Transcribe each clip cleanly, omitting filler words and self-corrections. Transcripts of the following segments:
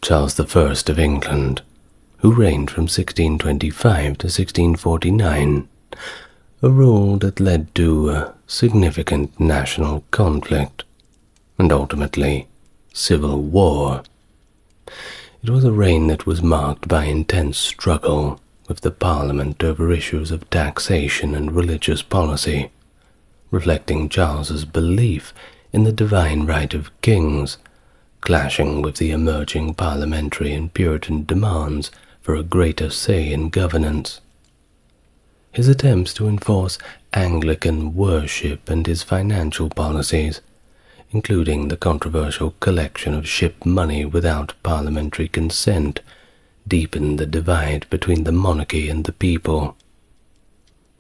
Charles I of England, who reigned from 1625 to 1649, a rule that led to a significant national conflict and ultimately civil war. It was a reign that was marked by intense struggle with the Parliament over issues of taxation and religious policy, reflecting Charles's belief in the divine right of kings, clashing with the emerging parliamentary and Puritan demands for a greater say in governance. His attempts to enforce Anglican worship and his financial policies, including the controversial collection of ship money without parliamentary consent, deepened the divide between the monarchy and the people.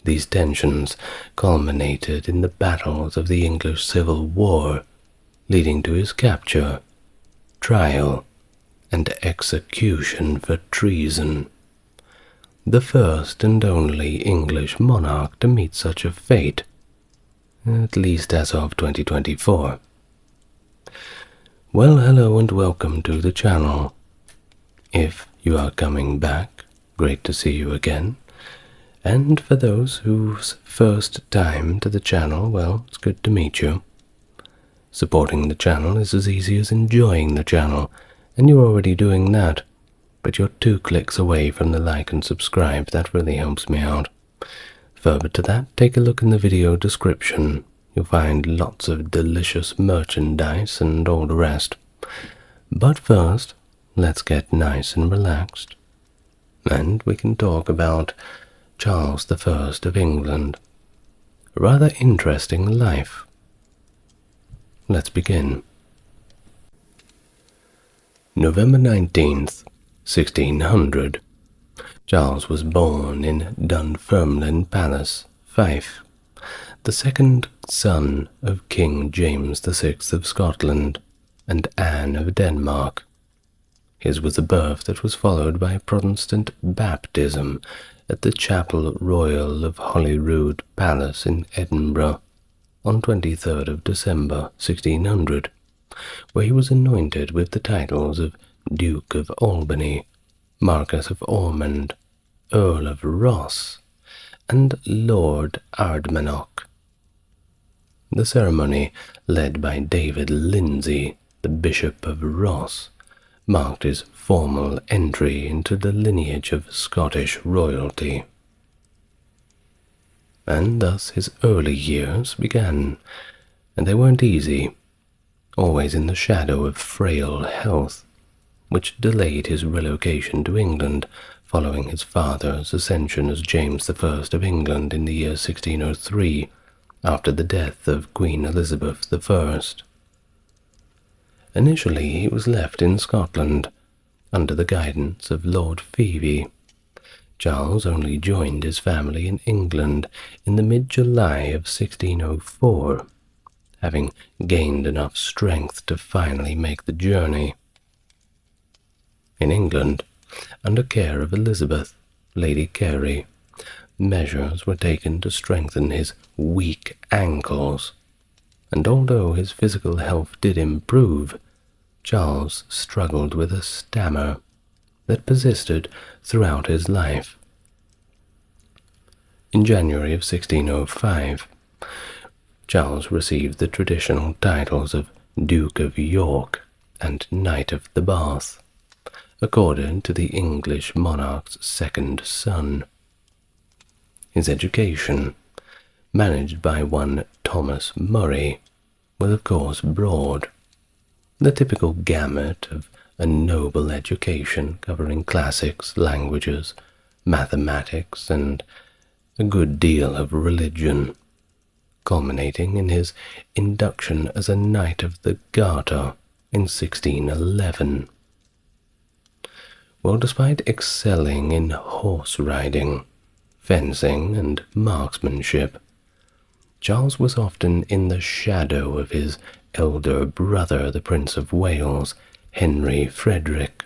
These tensions culminated in the battles of the English Civil War, leading to his capture, trial, and execution for treason. The first and only English monarch to meet such a fate, at least as of 2024. Well, hello and welcome to the channel. If you are coming back, great to see you again. And for those whose first time to the channel, well, it's good to meet you. Supporting the channel is as easy as enjoying the channel, and you're already doing that, but you're 2 clicks away from the like and subscribe. That really helps me out. Further to that, take a look in the video description. You'll find lots of delicious merchandise and all the rest. But first, let's get nice and relaxed, and we can talk about Charles I of England. A rather interesting life. Let's begin. November 19th, 1600. Charles was born in Dunfermline Palace, Fife, the second son of King James VI of Scotland and Anne of Denmark. His was a birth that was followed by a Protestant baptism at the Chapel Royal of Holyrood Palace in Edinburgh on 23rd of December 1600, where he was anointed with the titles of Duke of Albany, Marquess of Ormond, Earl of Ross, and Lord Ardmanoch. The ceremony, led by David Lindsay, the Bishop of Ross, marked his formal entry into the lineage of Scottish royalty. And thus his early years began, and they weren't easy, always in the shadow of frail health, which delayed his relocation to England following his father's ascension as James I of England in the year 1603, after the death of Queen Elizabeth I. Initially he was left in Scotland, under the guidance of Lord Phoebe. Charles only joined his family in England in the mid-July of 1604, having gained enough strength to finally make the journey. In England, under care of Elizabeth, Lady Carey, measures were taken to strengthen his weak ankles, and although his physical health did improve, Charles struggled with a stammer that persisted throughout his life. In January of 1605, Charles received the traditional titles of Duke of York and Knight of the Bath, according to the English monarch's second son. His education, managed by one Thomas Murray, was of course broad, the typical gamut of a noble education covering classics, languages, mathematics, and a good deal of religion, culminating in his induction as a Knight of the Garter in 1611. Well, despite excelling in horse riding, fencing, and marksmanship, Charles was often in the shadow of his elder brother, the Prince of Wales, Henry Frederick.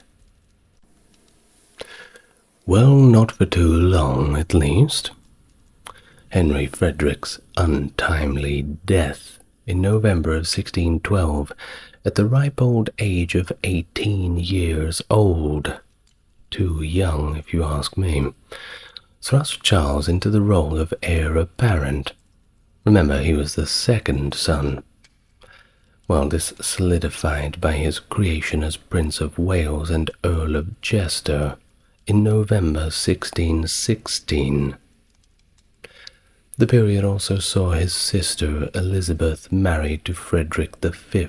Well, not for too long, at least. Henry Frederick's untimely death in November of 1612 at the ripe old age of 18 years old, too young if you ask me, thrust Charles into the role of heir apparent. Remember, he was the second son. Well, this solidified by his creation as Prince of Wales and Earl of Chester in November 1616. The period also saw his sister Elizabeth married to Frederick V,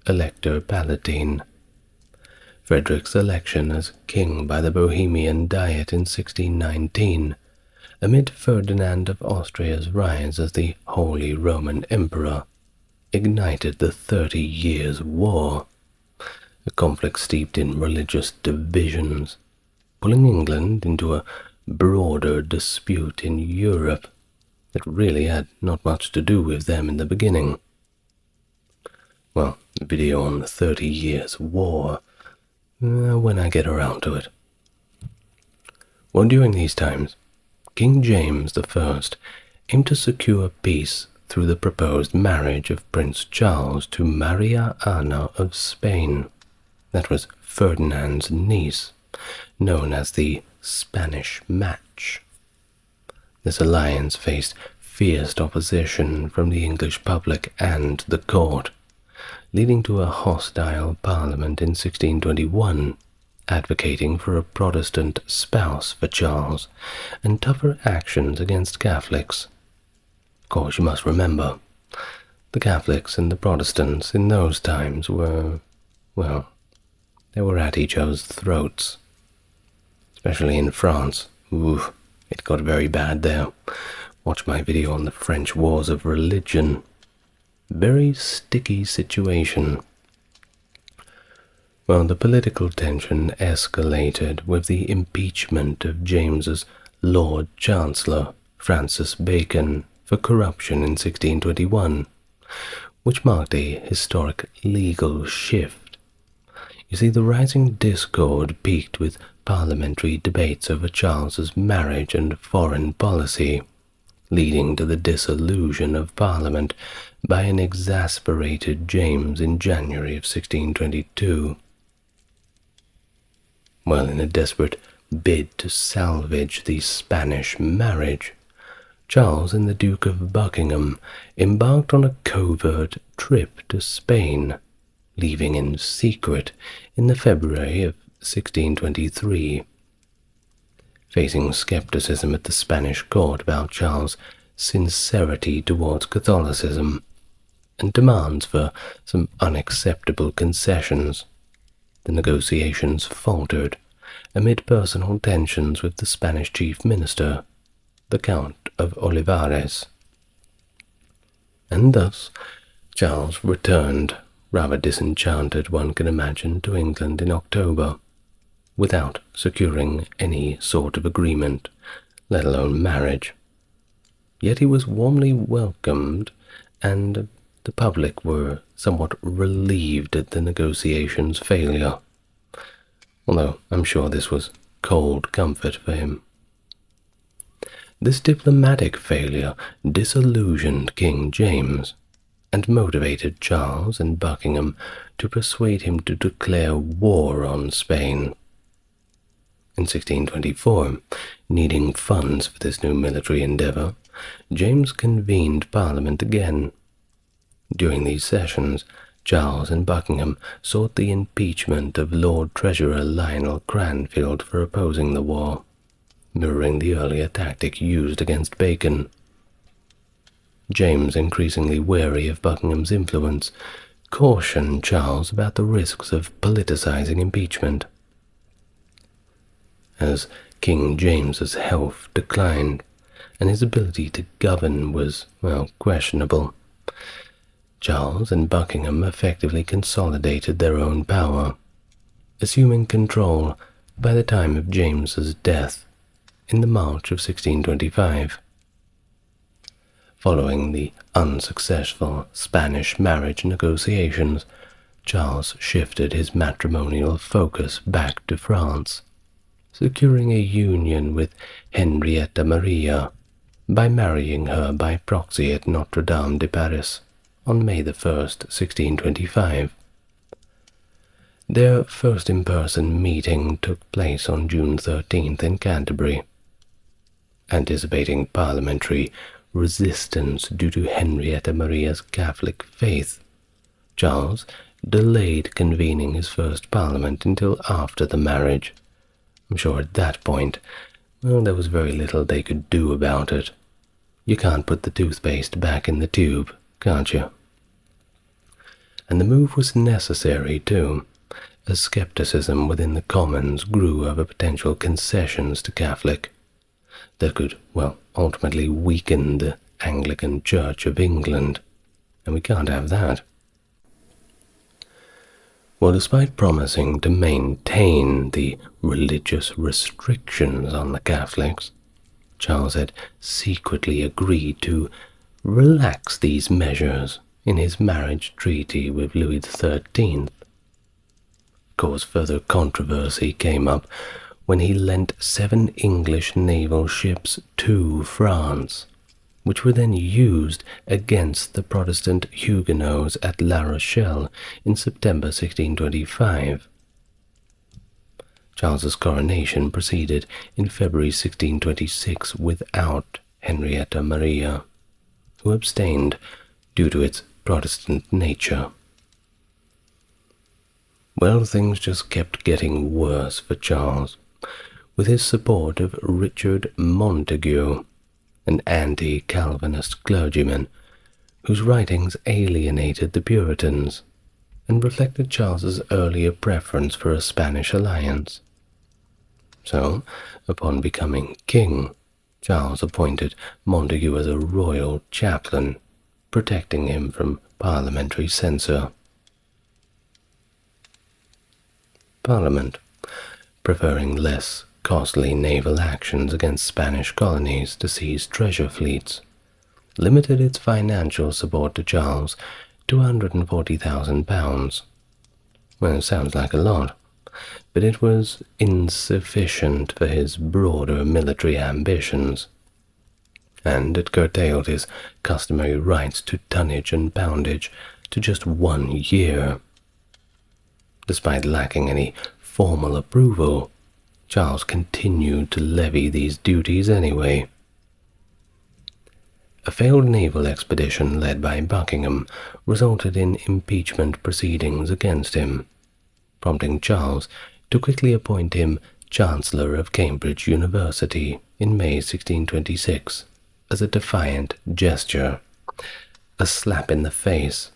Elector Palatine. Frederick's election as king by the Bohemian Diet in 1619, amid Ferdinand of Austria's rise as the Holy Roman Emperor, ignited the 30 Years' War, a conflict steeped in religious divisions, pulling England into a broader dispute in Europe that really had not much to do with them in the beginning. Well, video on the 30 Years' War, when I get around to it. Well, during these times, King James I aimed to secure peace through the proposed marriage of Prince Charles to Maria Ana of Spain. That was Ferdinand's niece, known as the Spanish Match. This alliance faced fierce opposition from the English public and the court, leading to a hostile parliament in 1621, advocating for a Protestant spouse for Charles and tougher actions against Catholics. Of course, you must remember, the Catholics and the Protestants in those times were, well, they were at each other's throats. Especially in France. Ooh, it got very bad there. Watch my video on the French Wars of Religion. Very sticky situation. Well, the political tension escalated with the impeachment of James's Lord Chancellor, Francis Bacon, for corruption in 1621, which marked a historic legal shift. You see, the rising discord peaked with parliamentary debates over Charles's marriage and foreign policy, leading to the dissolution of Parliament by an exasperated James in January of 1622. Well, in a desperate bid to salvage the Spanish marriage, Charles and the Duke of Buckingham embarked on a covert trip to Spain, leaving in secret in the February of 1623. Facing skepticism at the Spanish court about Charles' sincerity towards Catholicism and demands for some unacceptable concessions, the negotiations faltered amid personal tensions with the Spanish chief minister, the Count of Olivares. And thus Charles returned, rather disenchanted one can imagine, to England in October, without securing any sort of agreement, let alone marriage. Yet he was warmly welcomed, and the public were somewhat relieved at the negotiations' failure, although I'm sure this was cold comfort for him. This diplomatic failure disillusioned King James and motivated Charles and Buckingham to persuade him to declare war on Spain. In 1624, needing funds for this new military endeavor, James convened Parliament again. During these sessions, Charles and Buckingham sought the impeachment of Lord Treasurer Lionel Cranfield for opposing the war, mirroring the earlier tactic used against Bacon. James, increasingly wary of Buckingham's influence, cautioned Charles about the risks of politicizing impeachment. As King James's health declined, and his ability to govern was, well, questionable, Charles and Buckingham effectively consolidated their own power, assuming control by the time of James's death in the March of 1625. Following the unsuccessful Spanish marriage negotiations, Charles shifted his matrimonial focus back to France, securing a union with Henrietta Maria by marrying her by proxy at Notre Dame de Paris on May 1, 1625. Their first in-person meeting took place on June 13th in Canterbury. Anticipating parliamentary resistance due to Henrietta Maria's Catholic faith, Charles delayed convening his first parliament until after the marriage. I'm sure at that point, well, there was very little they could do about it. You can't put the toothpaste back in the tube, can't you? And the move was necessary, too, as skepticism within the Commons grew over potential concessions to Catholic that could, well, ultimately weaken the Anglican Church of England, and we can't have that. Well, despite promising to maintain the religious restrictions on the Catholics, Charles had secretly agreed to relax these measures in his marriage treaty with Louis XIII. Of course, further controversy came up when he lent 7 English naval ships to France, which were then used against the Protestant Huguenots at La Rochelle in September 1625. Charles's coronation proceeded in February 1626 without Henrietta Maria, who abstained due to its Protestant nature. Well, things just kept getting worse for Charles, with his support of Richard Montague, an anti-Calvinist clergyman whose writings alienated the Puritans and reflected Charles's earlier preference for a Spanish alliance. So, upon becoming king, Charles appointed Montague as a royal chaplain, protecting him from parliamentary censure. Parliament, preferring less costly naval actions against Spanish colonies to seize treasure fleets, limited its financial support to Charles to £140,000. Well, it sounds like a lot, but it was insufficient for his broader military ambitions, and it curtailed his customary rights to tonnage and poundage to just 1 year. Despite lacking any formal approval, Charles continued to levy these duties anyway. A failed naval expedition led by Buckingham resulted in impeachment proceedings against him, prompting Charles to quickly appoint him Chancellor of Cambridge University in May 1626 as a defiant gesture, a slap in the face,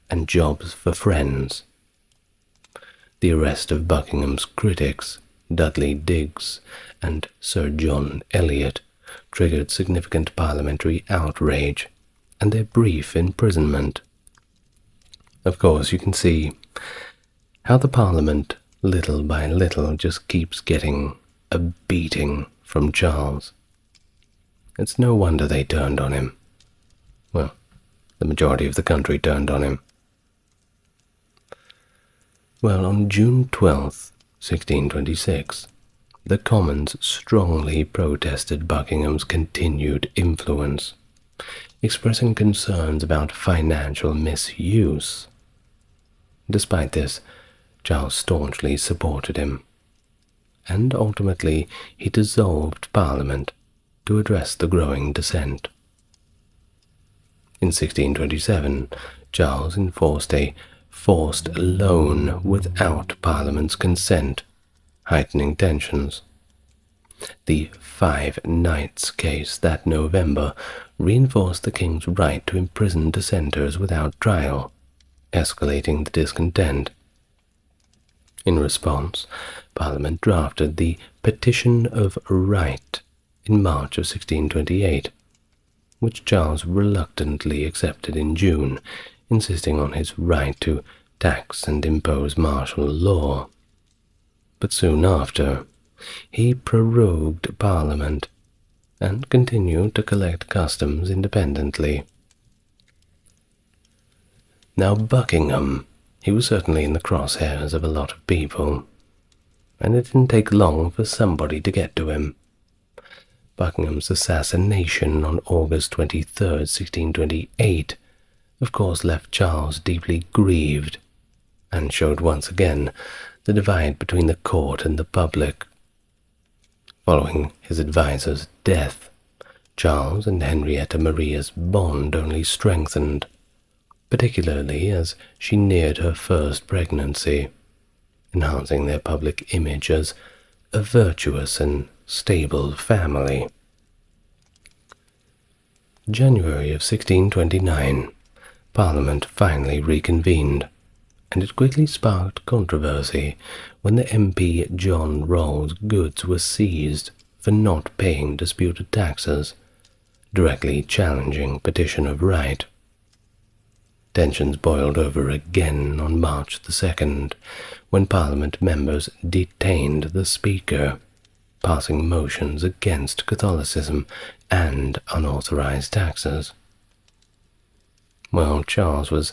and jobs for friends. The arrest of Buckingham's critics, Dudley Digges and Sir John Eliot, triggered significant parliamentary outrage and their brief imprisonment. Of course, you can see how the Parliament, little by little, just keeps getting a beating from Charles. It's no wonder they turned on him. Well, the majority of the country turned on him. Well, on June 12th, 1626, the Commons strongly protested Buckingham's continued influence, expressing concerns about financial misuse. Despite this, Charles staunchly supported him, and ultimately he dissolved Parliament to address the growing dissent. In 1627, Charles enforced a forced loan without Parliament's consent, heightening tensions. The 5 Knights case that November reinforced the king's right to imprison dissenters without trial, escalating the discontent. In response, Parliament drafted the Petition of Right in March of 1628, which Charles reluctantly accepted in June, insisting on his right to tax and impose martial law. But soon after, he prorogued Parliament and continued to collect customs independently. Now Buckingham, he was certainly in the crosshairs of a lot of people, and it didn't take long for somebody to get to him. Buckingham's assassination on August 23rd, 1628, of course left Charles deeply grieved, and showed once again the divide between the court and the public. Following his advisor's death, Charles and Henrietta Maria's bond only strengthened, particularly as she neared her first pregnancy, enhancing their public image as a virtuous and stable family. January of 1629, Parliament finally reconvened, and it quickly sparked controversy when the MP John Rawle's goods were seized for not paying disputed taxes, directly challenging petition of right. Tensions boiled over again on March the 2nd, when Parliament members detained the Speaker, passing motions against Catholicism and unauthorized taxes. Well, Charles was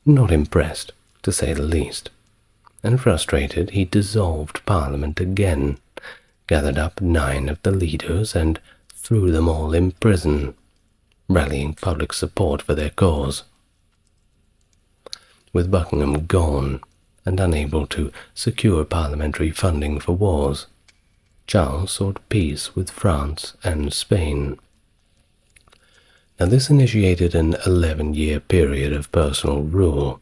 not impressed, to say the least, and frustrated, he dissolved Parliament again, gathered up 9 of the leaders, and threw them all in prison, rallying public support for their cause. With Buckingham gone and unable to secure parliamentary funding for wars, Charles sought peace with France and Spain. Now this initiated an 11-year period of personal rule,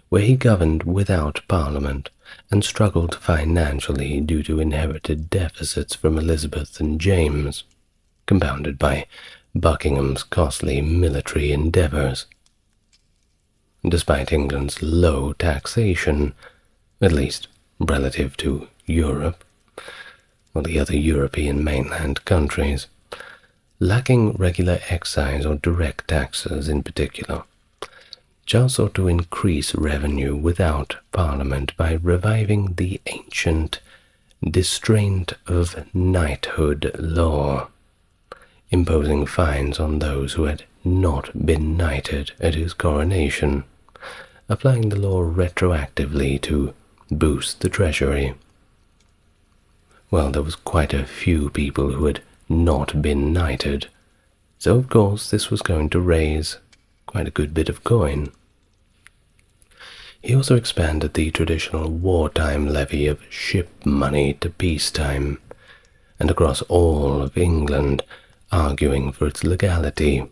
where he governed without Parliament and struggled financially due to inherited deficits from Elizabeth and James, compounded by Buckingham's costly military endeavours. Despite England's low taxation, at least relative to Europe, or the other European mainland countries, lacking regular excise or direct taxes in particular, Charles sought to increase revenue without Parliament by reviving the ancient distraint of knighthood law, imposing fines on those who had not been knighted at his coronation, applying the law retroactively to boost the treasury. Well, there was quite a few people who had not been knighted, so of course this was going to raise quite a good bit of coin. He also expanded the traditional wartime levy of ship money to peacetime, and across all of England, arguing for its legality.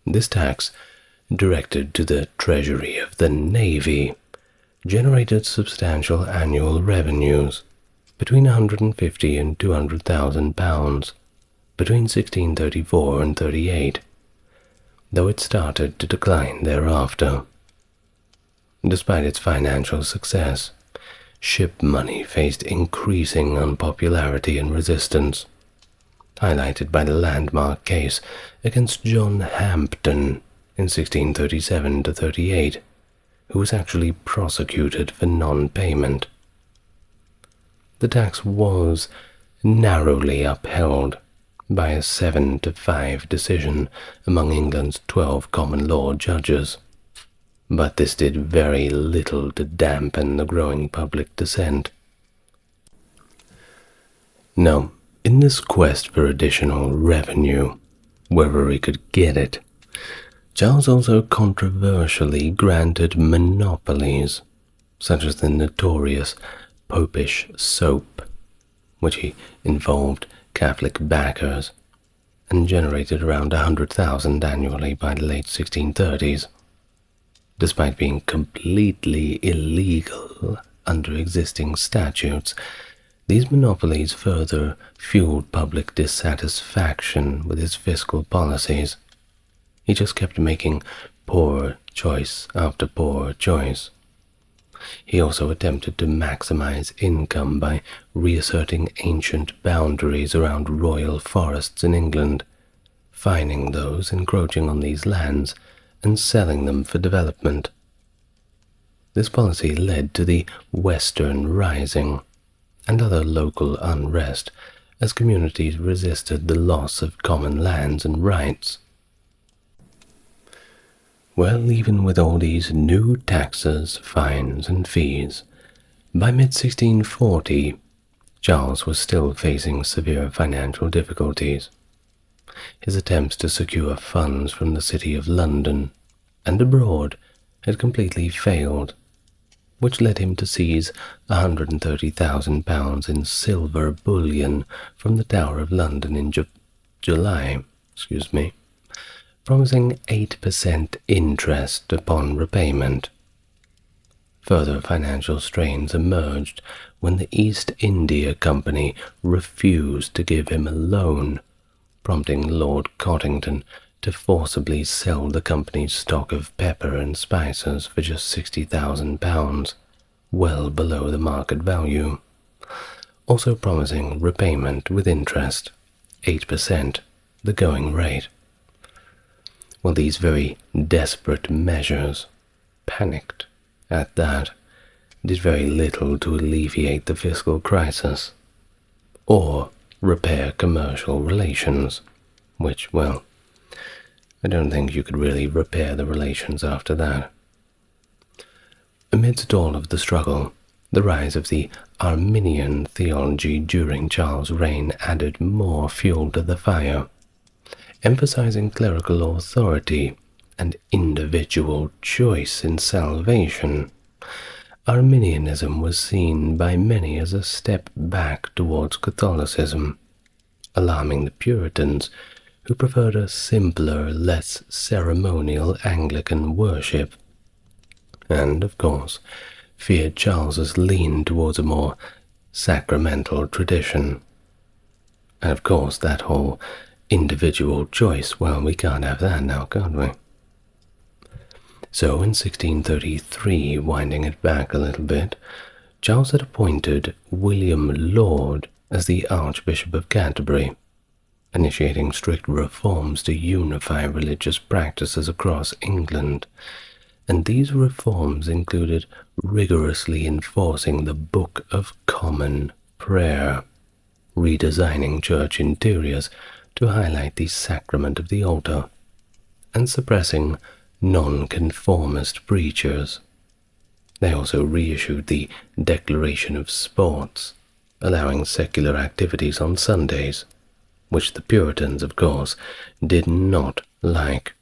This tax, directed to the treasury of the Navy, generated substantial annual revenues, between £150,000 and £200,000, between 1634 and 38, though it started to decline thereafter. Despite its financial success, ship money faced increasing unpopularity and resistance, highlighted by the landmark case against John Hampden in 1637–38, who was actually prosecuted for non-payment. The tax was narrowly upheld by a 7-5 decision among England's 12 common law judges, but this did very little to dampen the growing public dissent. Now, in this quest for additional revenue, wherever he could get it, Charles also controversially granted monopolies, such as the notorious Popish soap, which involved Catholic backers, and generated around 100,000 annually by the late 1630s. Despite being completely illegal under existing statutes, these monopolies further fueled public dissatisfaction with his fiscal policies. He just kept making poor choice after poor choice. He also attempted to maximize income by reasserting ancient boundaries around royal forests in England, fining those encroaching on these lands and selling them for development. This policy led to the Western Rising and other local unrest as communities resisted the loss of common lands and rights. Well, even with all these new taxes, fines, and fees, by mid-1640, Charles was still facing severe financial difficulties. His attempts to secure funds from the City of London and abroad had completely failed, which led him to seize £130,000 in silver bullion from the Tower of London in July, promising 8% interest upon repayment. Further financial strains emerged when the East India Company refused to give him a loan, prompting Lord Cottington to forcibly sell the company's stock of pepper and spices for just £60,000, well below the market value, also promising repayment with interest, 8%, the going rate. Well, these very desperate measures, panicked at that, did very little to alleviate the fiscal crisis, or repair commercial relations, which, well, I don't think you could really repair the relations after that. Amidst all of the struggle, the rise of the Arminian theology during Charles' reign added more fuel to the fire, emphasizing clerical authority and individual choice in salvation. Arminianism was seen by many as a step back towards Catholicism, alarming the Puritans, who preferred a simpler, less ceremonial Anglican worship, and, of course, feared Charles's lean towards a more sacramental tradition. And, of course, that whole individual choice, well, we can't have that now, can't we? So in 1633, winding it back a little bit, Charles had appointed William Laud as the Archbishop of Canterbury, initiating strict reforms to unify religious practices across England, and these reforms included rigorously enforcing the Book of Common Prayer, redesigning church interiors to highlight the sacrament of the altar, and suppressing nonconformist preachers. They also reissued the Declaration of Sports, allowing secular activities on Sundays, which the Puritans, of course, did not like.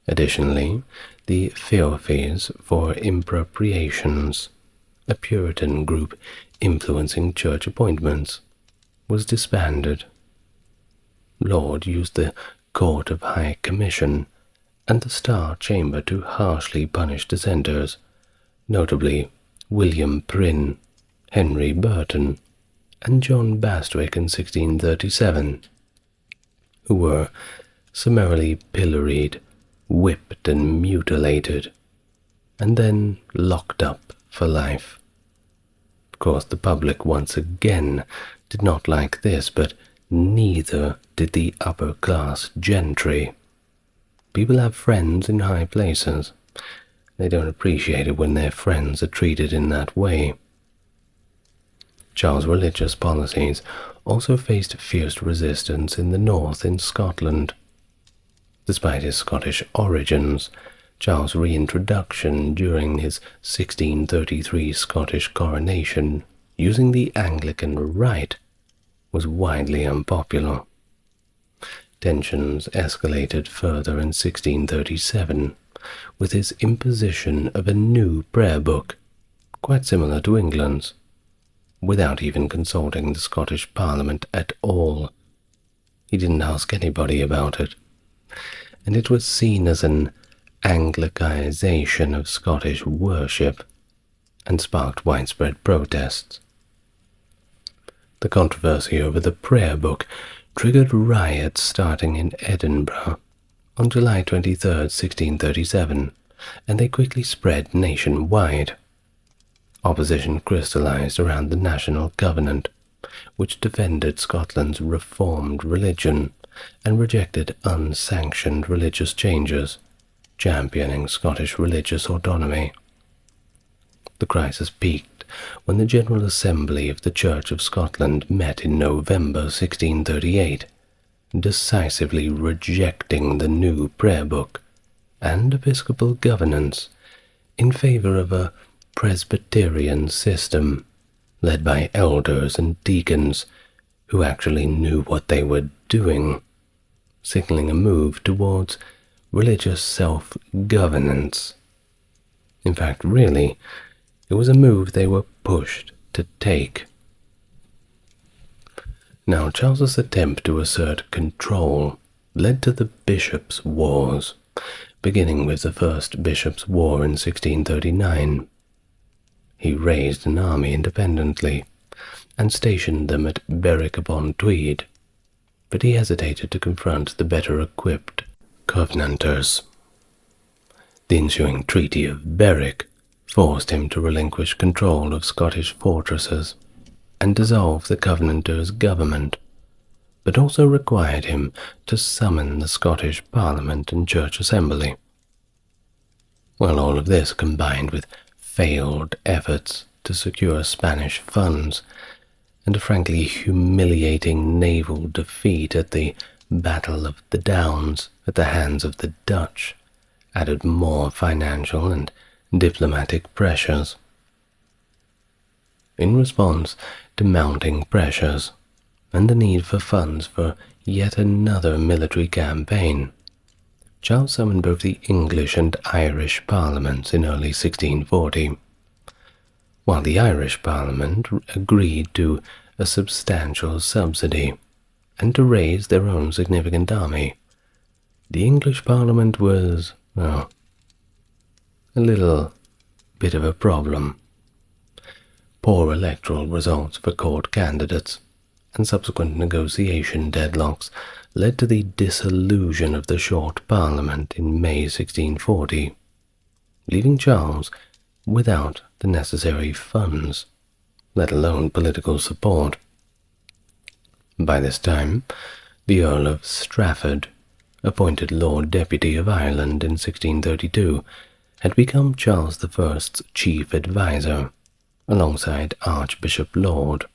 Additionally, the Feoffees for Impropriations, a Puritan group influencing church appointments, was disbanded. Laud used the Court of High Commission and the Star Chamber to harshly punish dissenters, notably William Prynne, Henry Burton, and John Bastwick in 1637, who were summarily pilloried, whipped and mutilated, and then locked up for life. Of course, the public once again did not like this, but neither did the upper-class gentry. People have friends in high places. They don't appreciate it when their friends are treated in that way. Charles' religious policies also faced fierce resistance in the north in Scotland. Despite his Scottish origins, Charles' reintroduction during his 1633 Scottish coronation using the Anglican rite was widely unpopular. Tensions escalated further in 1637 with his imposition of a new prayer book, quite similar to England's, without even consulting the Scottish Parliament at all. He didn't ask anybody about it, and it was seen as an Anglicanization of Scottish worship and sparked widespread protests. The controversy over the prayer book triggered riots starting in Edinburgh on July 23, 1637, and they quickly spread nationwide. Opposition crystallized around the National Covenant, which defended Scotland's reformed religion and rejected unsanctioned religious changes, championing Scottish religious autonomy. The crisis peaked when the General Assembly of the Church of Scotland met in November 1638, decisively rejecting the new prayer book and episcopal governance in favor of a Presbyterian system led by elders and deacons who actually knew what they were doing, signaling a move towards religious self-governance. In fact, really, It was a move they were pushed to take. Now, Charles's attempt to assert control led to the Bishops' Wars, beginning with the First Bishops' War in 1639. He raised an army independently and stationed them at Berwick-upon-Tweed, but he hesitated to confront the better-equipped Covenanters. The ensuing Treaty of Berwick forced him to relinquish control of Scottish fortresses and dissolve the Covenanters' government, but also required him to summon the Scottish Parliament and Church Assembly. Well, all of this combined with failed efforts to secure Spanish funds and a frankly humiliating naval defeat at the Battle of the Downs at the hands of the Dutch added more financial and diplomatic pressures. In response to mounting pressures and the need for funds for yet another military campaign, Charles summoned both the English and Irish parliaments in early 1640. While the Irish Parliament agreed to a substantial subsidy and to raise their own significant army, the English Parliament was, well, a little bit of a problem. Poor electoral results for court candidates and subsequent negotiation deadlocks led to the dissolution of the short Parliament in May 1640, leaving Charles without the necessary funds, let alone political support. By this time, the Earl of Strafford, appointed Lord Deputy of Ireland in 1632, had become Charles I's chief adviser, alongside Archbishop Laud.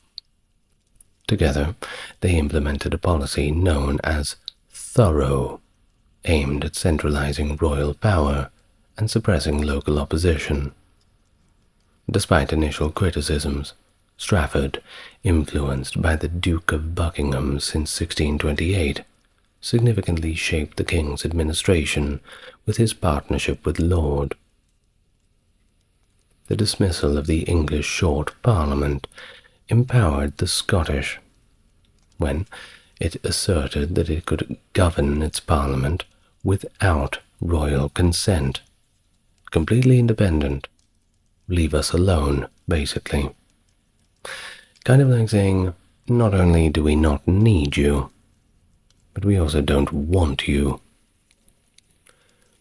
Together, they implemented a policy known as Thorough, aimed at centralizing royal power and suppressing local opposition. Despite initial criticisms, Strafford, influenced by the Duke of Buckingham since 1628, significantly shaped the king's administration with his partnership with Laud. The dismissal of the English Short Parliament empowered the Scottish, when it asserted that it could govern its parliament without royal consent, completely independent. Leave us alone, basically. Kind of like saying, not only do we not need you, but we also don't want you.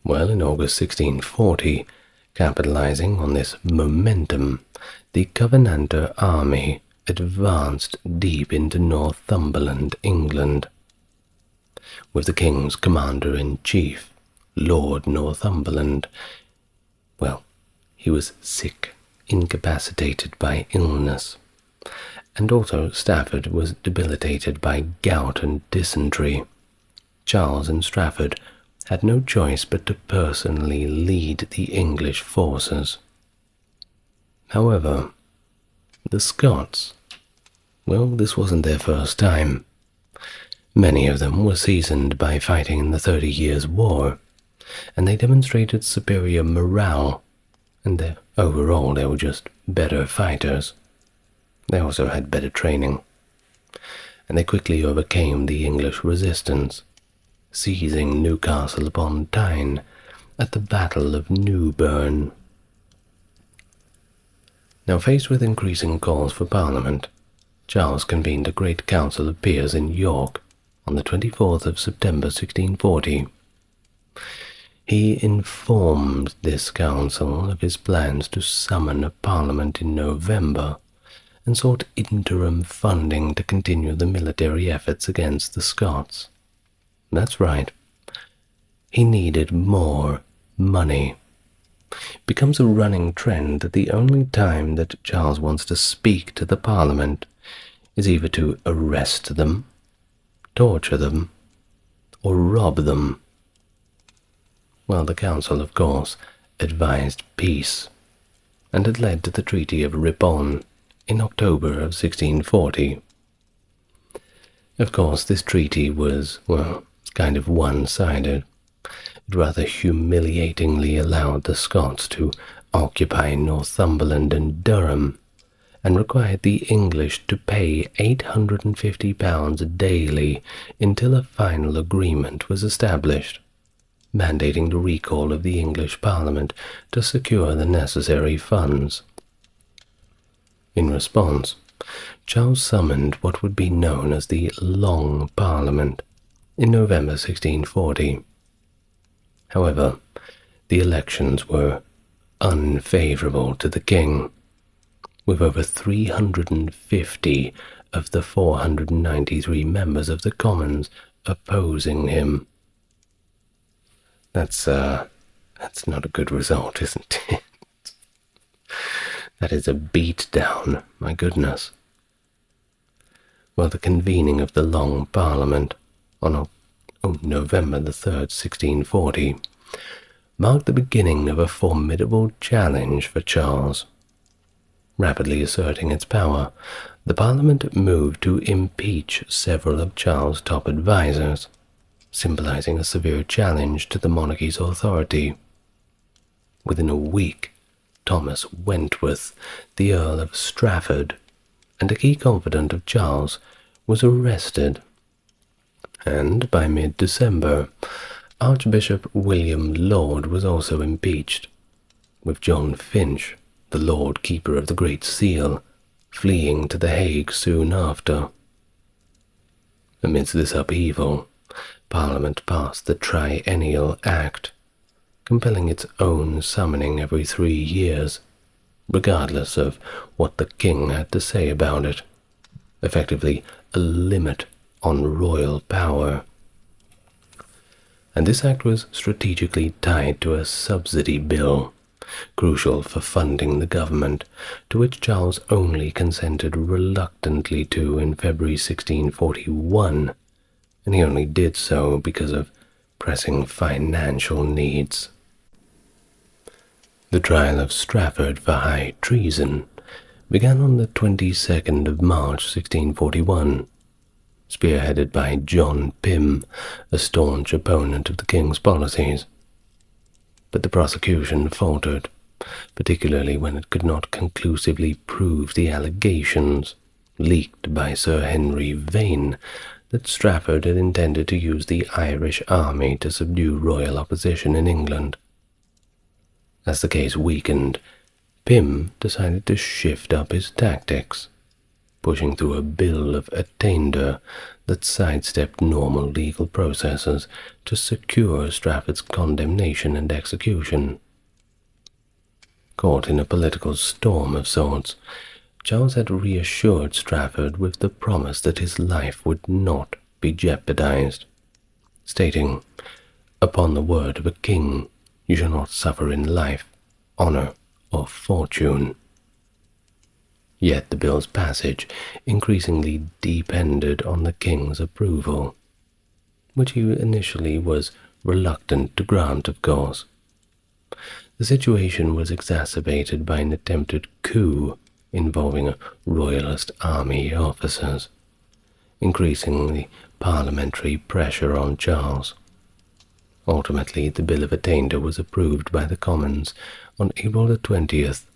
Well, in August 1640, capitalizing on this momentum, the Covenanter army advanced deep into Northumberland, England, with the king's commander-in-chief, Lord Northumberland. Well, he was sick, incapacitated by illness, and also Stafford was debilitated by gout and dysentery. Charles and Strafford had no choice but to personally lead the English forces. However, the Scots, well, this wasn't their first time. Many of them were seasoned by fighting in the 30 Years' War, and they demonstrated superior morale, and overall they were just better fighters. They also had better training, and they quickly overcame the English resistance, seizing Newcastle upon Tyne at the Battle of Newburn. Now, faced with increasing calls for Parliament, Charles convened a great council of peers in York on the 24th of September 1640. He informed this council of his plans to summon a Parliament in November and sought interim funding to continue the military efforts against the Scots. That's right. He needed more money. It becomes a running trend that the only time that Charles wants to speak to the Parliament is either to arrest them, torture them, or rob them. Well, the council, of course, advised peace, and had led to the Treaty of Ripon in October of 1640. Of course, this treaty was, well, kind of one-sided. It rather humiliatingly allowed the Scots to occupy Northumberland and Durham, and required the English to pay £850 daily until a final agreement was established, mandating the recall of the English Parliament to secure the necessary funds. In response, Charles summoned what would be known as the Long Parliament in November 1640. However, the elections were unfavourable to the king, with over 350 of the 493 members of the Commons opposing him. That's not a good result, isn't it? That is a beatdown, my goodness. Well, the convening of the Long Parliament on November the 3rd, 1640, marked the beginning of a formidable challenge for Charles. Rapidly asserting its power, the Parliament moved to impeach several of Charles' top advisers, symbolizing a severe challenge to the monarchy's authority. Within a week, Thomas Wentworth, the Earl of Strafford, and a key confidant of Charles, was arrested, and by mid-December, Archbishop William Laud was also impeached, with John Finch, the Lord Keeper of the Great Seal, fleeing to The Hague soon after. Amidst this upheaval, Parliament passed the Triennial Act, compelling its own summoning every 3 years, regardless of what the king had to say about it, effectively a limit on royal power. And this act was strategically tied to a subsidy bill, crucial for funding the government, to which Charles only consented reluctantly to in February 1641, and he only did so because of pressing financial needs. The trial of Strafford for high treason began on the 22nd of March 1641, spearheaded by John Pym, a staunch opponent of the king's policies. But the prosecution faltered, particularly when it could not conclusively prove the allegations, leaked by Sir Henry Vane, that Strafford had intended to use the Irish army to subdue royal opposition in England. As the case weakened, Pym decided to shift up his tactics, pushing through a bill of attainder that sidestepped normal legal processes to secure Strafford's condemnation and execution. Caught in a political storm of sorts, Charles had reassured Strafford with the promise that his life would not be jeopardized, stating, "Upon the word of a king, you shall not suffer in life, honor, or fortune." Yet the bill's passage increasingly depended on the king's approval, which he initially was reluctant to grant, of course. The situation was exacerbated by an attempted coup involving royalist army officers, increasing the parliamentary pressure on Charles. Ultimately, the Bill of Attainder was approved by the Commons on April the 20th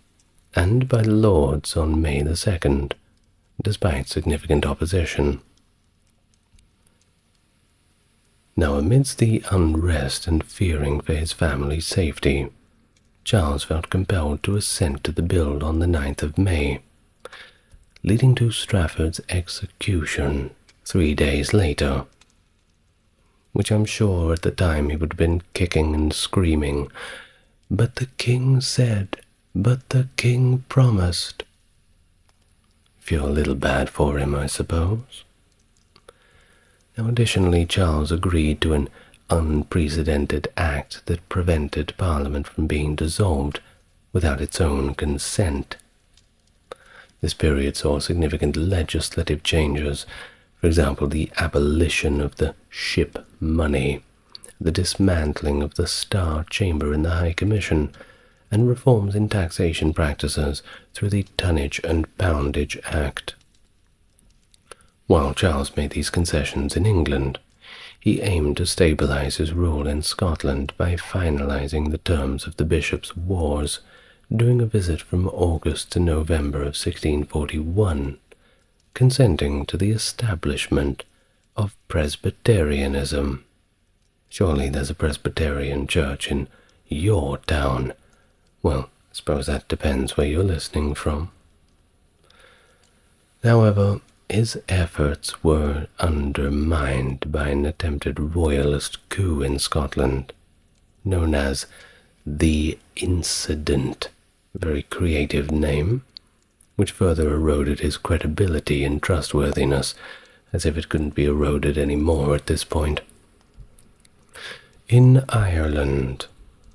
and by the Lords on May the 2nd, despite significant opposition. Now, amidst the unrest and fearing for his family's safety, Charles felt compelled to assent to the bill on the 9th of May, leading to Strafford's execution 3 days later, which I'm sure at the time he would have been kicking and screaming, "But the king said, but the king promised." Feel a little bad for him, I suppose. Now, additionally, Charles agreed to an unprecedented act that prevented Parliament from being dissolved without its own consent. This period saw significant legislative changes, for example, the abolition of the ship money, the dismantling of the Star Chamber in the High Commission, and reforms in taxation practices through the Tonnage and Poundage Act. While Charles made these concessions in England, he aimed to stabilize his rule in Scotland by finalizing the terms of the bishops' wars during a visit from August to November of 1641, consenting to the establishment of Presbyterianism. Surely there's a Presbyterian church in your town. Well, I suppose that depends where you're listening from. However, his efforts were undermined by an attempted royalist coup in Scotland, known as the Incident, a very creative name, which further eroded his credibility and trustworthiness, as if it couldn't be eroded any more at this point. In Ireland,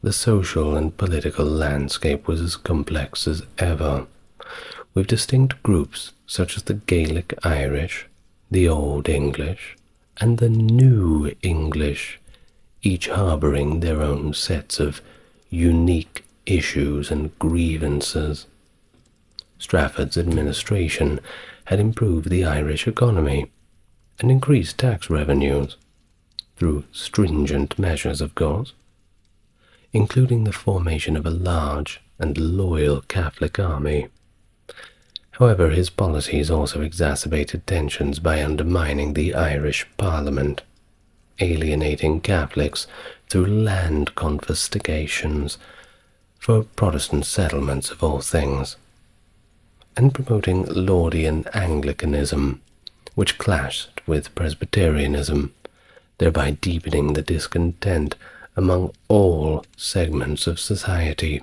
the social and political landscape was as complex as ever, with distinct groups such as the Gaelic Irish, the Old English, and the New English, each harboring their own sets of unique issues and grievances. Strafford's administration had improved the Irish economy and increased tax revenues, through stringent measures, of course, including the formation of a large and loyal Catholic army. However, his policies also exacerbated tensions by undermining the Irish Parliament, alienating Catholics through land confiscations for Protestant settlements of all things, and promoting Laudian Anglicanism, which clashed with Presbyterianism, thereby deepening the discontent among all segments of society.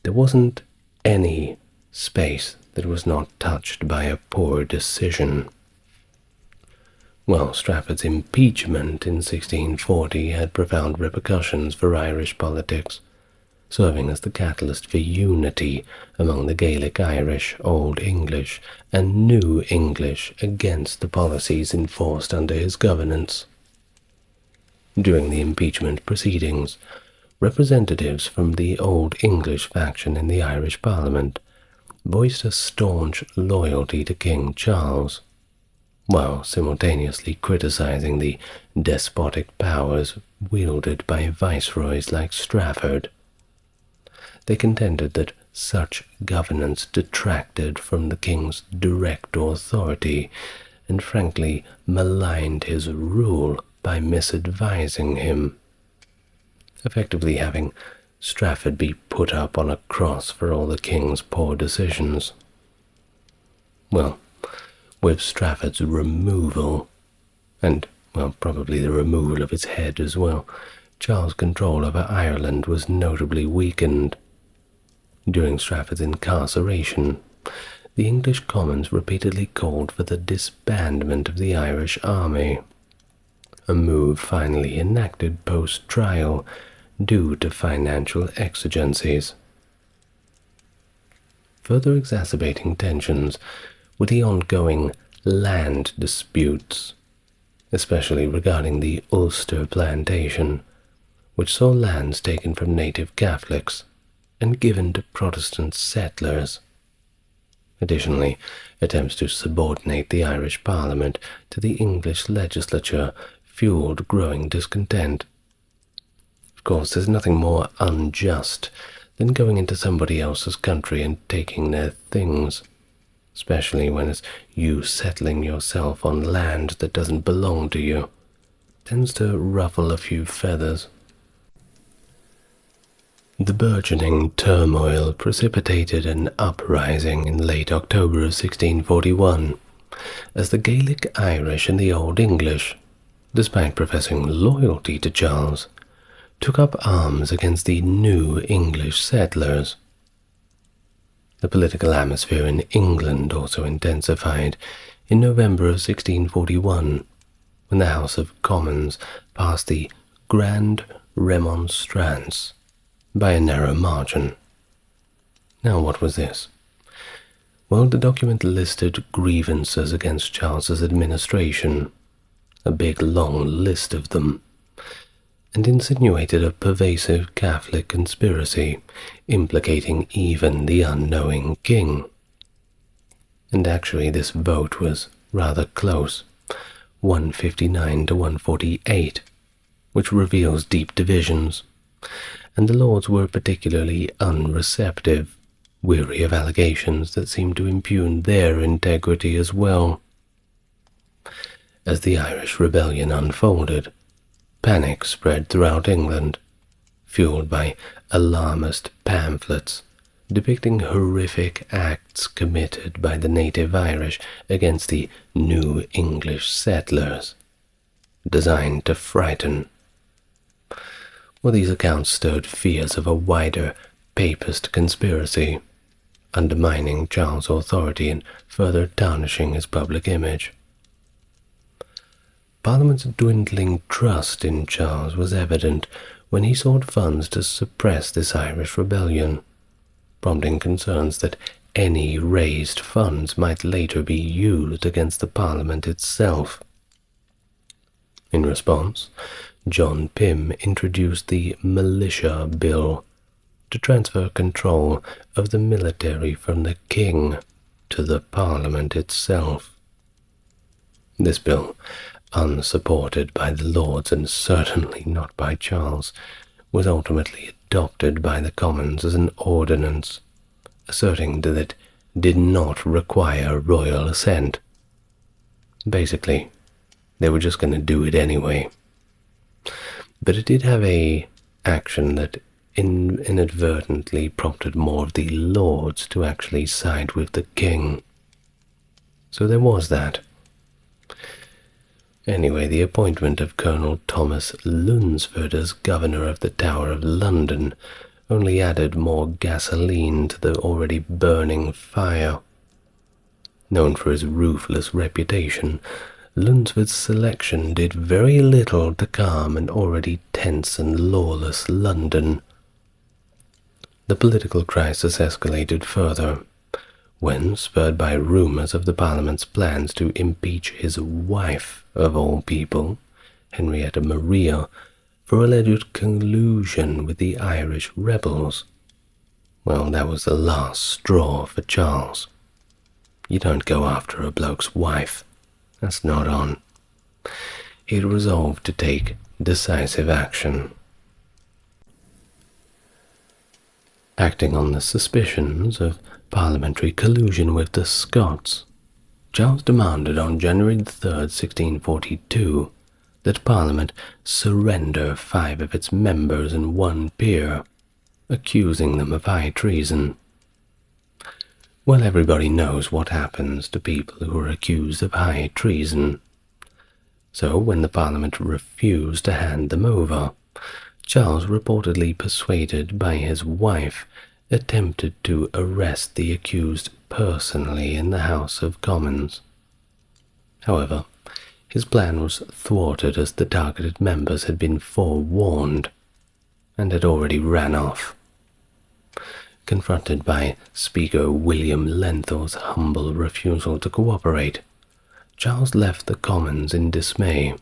There wasn't any space that was not touched by a poor decision. Well, Strafford's impeachment in 1640 had profound repercussions for Irish politics, serving as the catalyst for unity among the Gaelic Irish, Old English, and New English against the policies enforced under his governance. During the impeachment proceedings, representatives from the Old English faction in the Irish Parliament voiced a staunch loyalty to King Charles, while simultaneously criticizing the despotic powers wielded by viceroys like Strafford. They contended that such governance detracted from the king's direct authority and frankly maligned his rule by misadvising him, effectively having Strafford be put up on a cross for all the king's poor decisions. Well, with Strafford's removal, and, well, probably the removal of his head as well, Charles' control over Ireland was notably weakened. During Strafford's incarceration, the English Commons repeatedly called for the disbandment of the Irish army, a move finally enacted post-trial due to financial exigencies. Further exacerbating tensions were the ongoing land disputes, especially regarding the Ulster plantation, which saw lands taken from native Catholics and given to Protestant settlers. Additionally, attempts to subordinate the Irish Parliament to the English legislature fueled growing discontent. Of course, there's nothing more unjust than going into somebody else's country and taking their things, especially when it's you settling yourself on land that doesn't belong to you. Tends to ruffle a few feathers. The burgeoning turmoil precipitated an uprising in late October of 1641, as the Gaelic Irish and the Old English, despite professing loyalty to Charles, took up arms against the New English settlers. The political atmosphere in England also intensified in November of 1641, when the House of Commons passed the Grand Remonstrance by a narrow margin. Now, what was this? Well, the document listed grievances against Charles's administration, a big long list of them, and insinuated a pervasive Catholic conspiracy implicating even the unknowing king. And actually this vote was rather close, 159 to 148, which reveals deep divisions, and the Lords were particularly unreceptive, weary of allegations that seemed to impugn their integrity as well. As the Irish rebellion unfolded, panic spread throughout England, fueled by alarmist pamphlets depicting horrific acts committed by the native Irish against the new English settlers, designed to frighten. Well, these accounts stirred fears of a wider papist conspiracy, undermining Charles' authority and further tarnishing his public image. Parliament's dwindling trust in Charles was evident when he sought funds to suppress this Irish rebellion, prompting concerns that any raised funds might later be used against the Parliament itself. In response, John Pym introduced the Militia Bill to transfer control of the military from the King to the Parliament itself. This bill, unsupported by the Lords and certainly not by Charles, was ultimately adopted by the Commons as an ordinance, asserting that it did not require royal assent. Basically, they were just going to do it anyway. But it did have a action that inadvertently prompted more of the Lords to actually side with the King. So there was that. Anyway, the appointment of Colonel Thomas Lunsford as Governor of the Tower of London only added more gasoline to the already burning fire. Known for his ruthless reputation, Lunsford's selection did very little to calm an already tense and lawless London. The political crisis escalated further when, spurred by rumours of the Parliament's plans to impeach his wife, of all people, Henrietta Maria, for alleged collusion with the Irish rebels. Well, that was the last straw for Charles. You don't go after a bloke's wife. That's not on. He had resolved to take decisive action. Acting on the suspicions of parliamentary collusion with the Scots, Charles demanded on January 3, 1642, that Parliament surrender 5 of its members and 1 peer, accusing them of high treason. Well, everybody knows what happens to people who are accused of high treason. So when the Parliament refused to hand them over, Charles, reportedly persuaded by his wife, attempted to arrest the accused personally in the House of Commons. However, his plan was thwarted as the targeted members had been forewarned and had already ran off. Confronted by Speaker William Lenthor's humble refusal to cooperate, Charles left the Commons in dismay,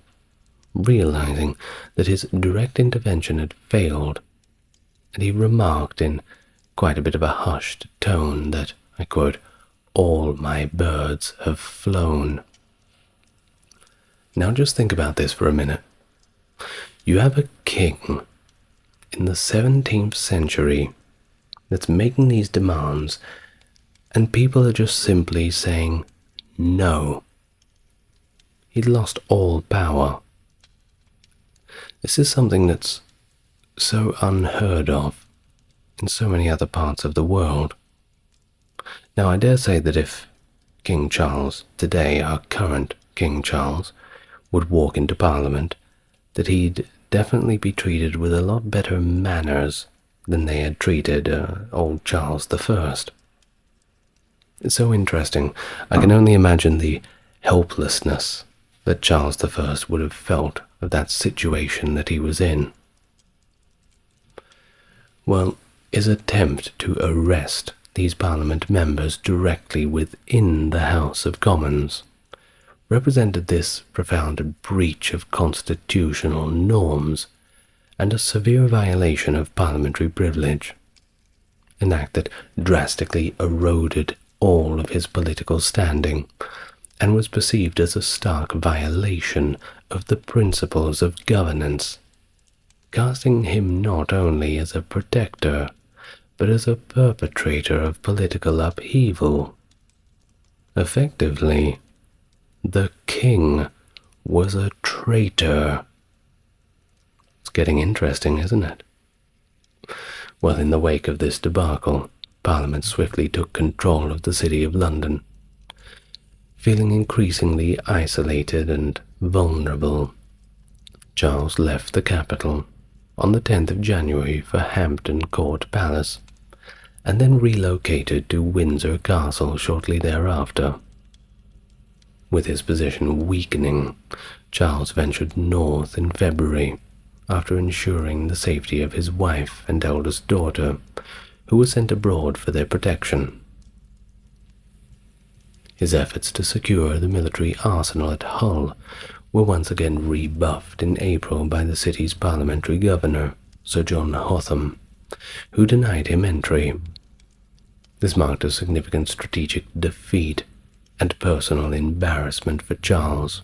realizing that his direct intervention had failed, and he remarked in quite a bit of a hushed tone that, I quote, "all my birds have flown." Now just think about this for a minute. You have a king in the 17th century that's making these demands, and people are just simply saying no. He'd lost all power. This is something that's so unheard of in so many other parts of the world. Now, I dare say that if King Charles today, our current King Charles, would walk into Parliament, that he'd definitely be treated with a lot better manners than they had treated old Charles I. It's so interesting. I can only imagine the helplessness that Charles I would have felt of that situation that he was in. Well, his attempt to arrest these Parliament members directly within the House of Commons represented this profound breach of constitutional norms and a severe violation of parliamentary privilege, an act that drastically eroded all of his political standing and was perceived as a stark violation of the principles of governance. casting him not only as a protector, but as a perpetrator of political upheaval. Effectively, the king was a traitor. It's getting interesting, isn't it? Well, in the wake of this debacle, Parliament swiftly took control of the City of London. Feeling increasingly isolated and vulnerable, Charles left the capital on the 10th of January for Hampton Court Palace, and then relocated to Windsor Castle shortly thereafter. With his position weakening, Charles ventured north in February, after ensuring the safety of his wife and eldest daughter, who were sent abroad for their protection. His efforts to secure the military arsenal at Hull were once again rebuffed in April by the city's parliamentary governor, Sir John Hotham, who denied him entry. This marked a significant strategic defeat and personal embarrassment for Charles.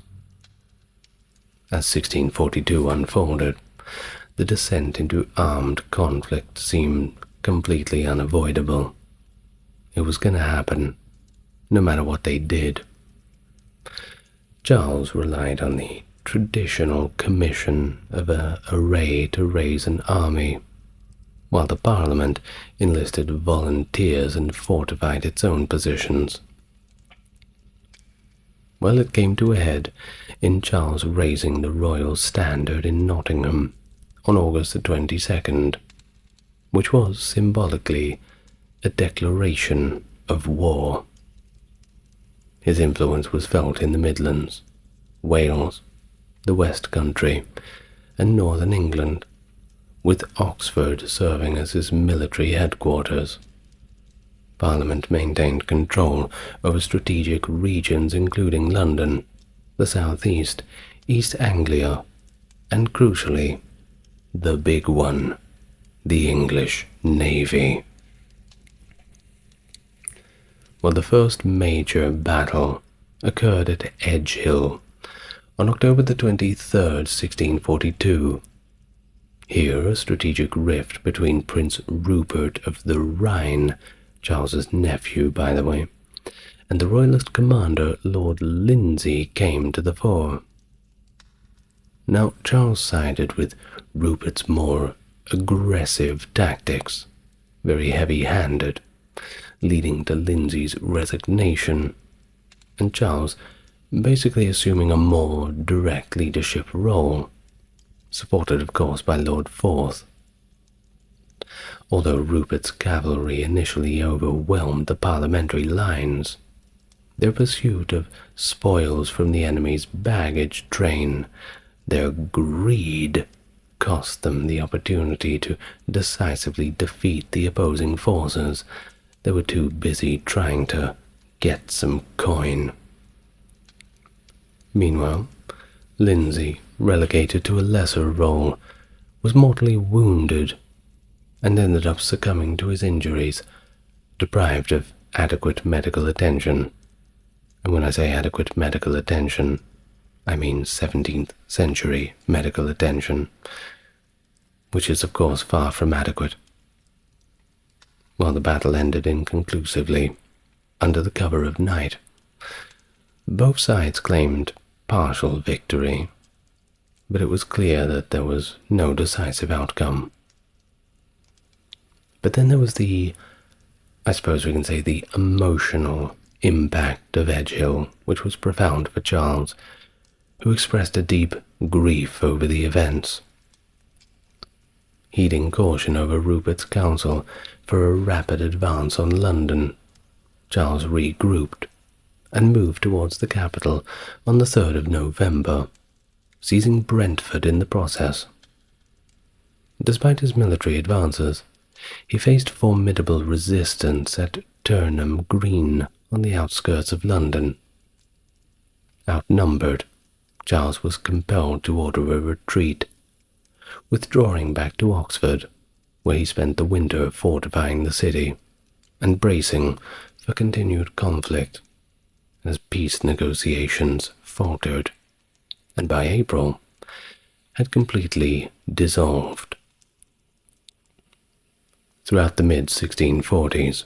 As 1642 unfolded, the descent into armed conflict seemed completely unavoidable. It was going to happen, no matter what they did. Charles relied on the traditional commission of an array to raise an army, while the Parliament enlisted volunteers and fortified its own positions. Well, it came to a head in Charles raising the royal standard in Nottingham on August the 22nd, which was symbolically a declaration of war. His influence was felt in the Midlands, Wales, the West Country, and northern England, with Oxford serving as his military headquarters. Parliament maintained control over strategic regions including London, the southeast, East Anglia, and crucially, the big one, the English Navy. Well, the first major battle occurred at Edgehill on October the 23rd, 1642. Here, a strategic rift between Prince Rupert of the Rhine, Charles's nephew, by the way, and the royalist commander Lord Lindsay came to the fore. Now, Charles sided with Rupert's more aggressive tactics, very heavy-handed, leading to Lindsay's resignation, and Charles basically assuming a more direct leadership role, supported of course by Lord Forth. Although Rupert's cavalry initially overwhelmed the parliamentary lines, their pursuit of spoils from the enemy's baggage train, their greed, cost them the opportunity to decisively defeat the opposing forces. They were too busy trying to get some coin. Meanwhile, Lindsay, relegated to a lesser role, was mortally wounded and ended up succumbing to his injuries, deprived of adequate medical attention. And when I say adequate medical attention, I mean 17th century medical attention, which is of course far from adequate. While the battle ended inconclusively, under the cover of night, both sides claimed partial victory, but it was clear that there was no decisive outcome. But then there was the emotional impact of Edgehill, which was profound for Charles, who expressed a deep grief over the events. Heeding caution over Rupert's counsel for a rapid advance on London, Charles regrouped and moved towards the capital on the 3rd of November, seizing Brentford in the process. Despite his military advances, he faced formidable resistance at Turnham Green on the outskirts of London. Outnumbered, Charles was compelled to order a retreat, withdrawing back to Oxford, where he spent the winter fortifying the city and bracing for continued conflict as peace negotiations faltered, and by April, had completely dissolved. Throughout the mid-1640s,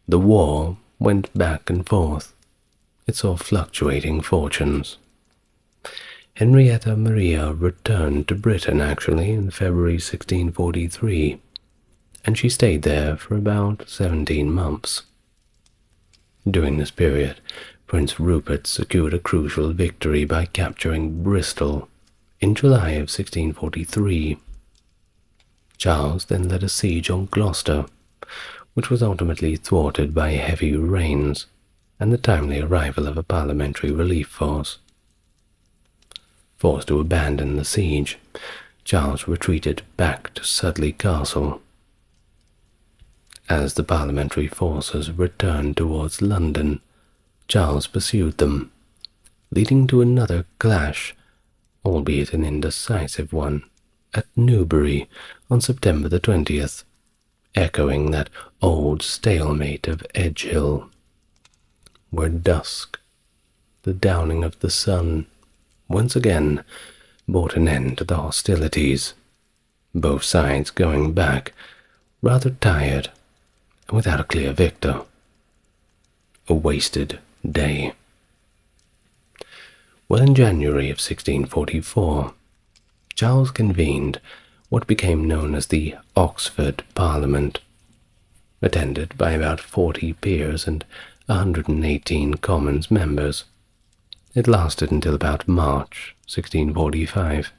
the war went back and forth. It saw fluctuating fortunes. Henrietta Maria returned to Britain actually in February 1643, and she stayed there for about 17 months. During this period, Prince Rupert secured a crucial victory by capturing Bristol in July of 1643. Charles then led a siege on Gloucester, which was ultimately thwarted by heavy rains and the timely arrival of a parliamentary relief force. Forced to abandon the siege, Charles retreated back to Sudley Castle. As the parliamentary forces returned towards London, Charles pursued them, leading to another clash, albeit an indecisive one, at Newbury on September the 20th, echoing that old stalemate of Edgehill, where dusk, the downing of the sun, once again brought an end to the hostilities, both sides going back, rather tired and without a clear victor. A wasted day. Well, in January of 1644, Charles convened what became known as the Oxford Parliament, attended by about 40 peers and 118 Commons members. It lasted until about March 1645.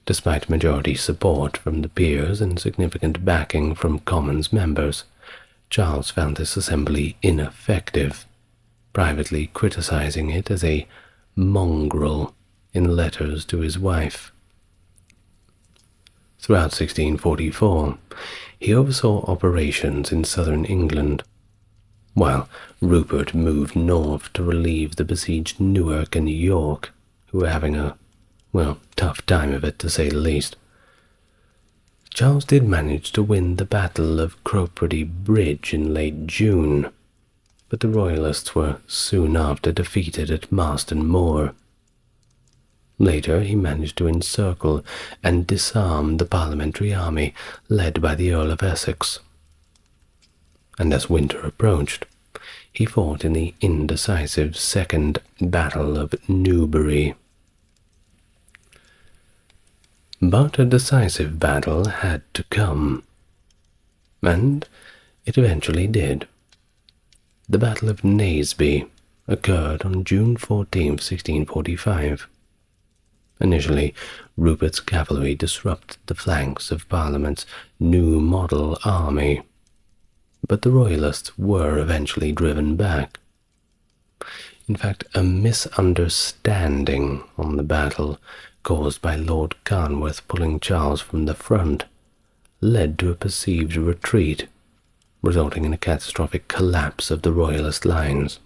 Despite majority support from the peers and significant backing from Commons members, Charles found this assembly ineffective, privately criticizing it as a mongrel in letters to his wife. Throughout 1644, he oversaw operations in southern England, while Rupert moved north to relieve the besieged Newark and York, who were having a, tough time of it to say the least. Charles did manage to win the Battle of Cropredy Bridge in late June, but the Royalists were soon after defeated at Marston Moor. Later he managed to encircle and disarm the parliamentary army led by the Earl of Essex. And as winter approached, he fought in the indecisive Second Battle of Newbury. But a decisive battle had to come, and it eventually did. The Battle of Naseby occurred on June 14, 1645. Initially, Rupert's cavalry disrupted the flanks of Parliament's new model army, but the Royalists were eventually driven back. In fact, a misunderstanding on the battle, caused by Lord Carnwath pulling Charles from the front, led to a perceived retreat, resulting in a catastrophic collapse of the Royalist lines.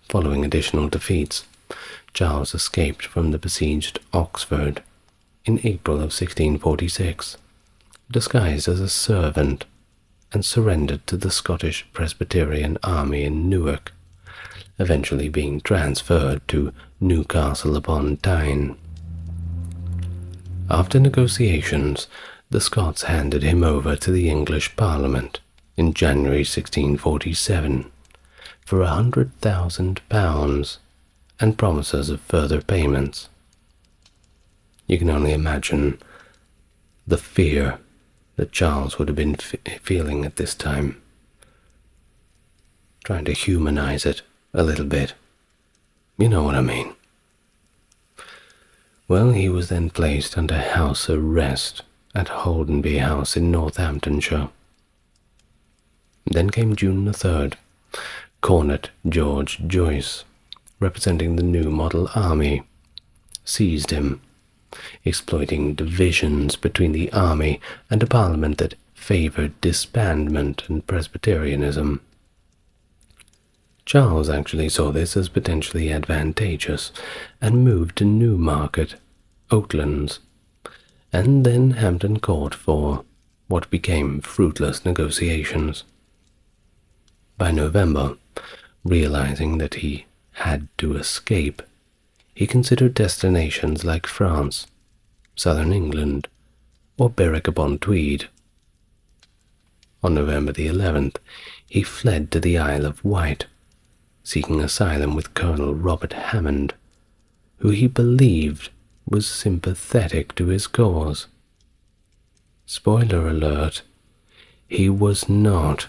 Following additional defeats, Charles escaped from the besieged Oxford in April of 1646, disguised as a servant, and surrendered to the Scottish Presbyterian army in Newark, eventually being transferred to Newcastle upon Tyne. After negotiations, the Scots handed him over to the English Parliament in January 1647 for £100,000 and promises of further payments. You can only imagine the fear that Charles would have been feeling at this time, trying to humanize it a little bit. You know what I mean. Well, he was then placed under house arrest at Holdenby House in Northamptonshire. Then came June the 3rd. Cornet George Joyce, representing the new model army, seized him, exploiting divisions between the army and a parliament that favored disbandment and Presbyterianism. Charles actually saw this as potentially advantageous and moved to Newmarket, Oatlands, and then Hampton Court for what became fruitless negotiations. By November, realizing that he had to escape, he considered destinations like France, southern England, or Berwick-upon-Tweed. On November the 11th, he fled to the Isle of Wight, seeking asylum with Colonel Robert Hammond, who he believed was sympathetic to his cause. Spoiler alert, he was not.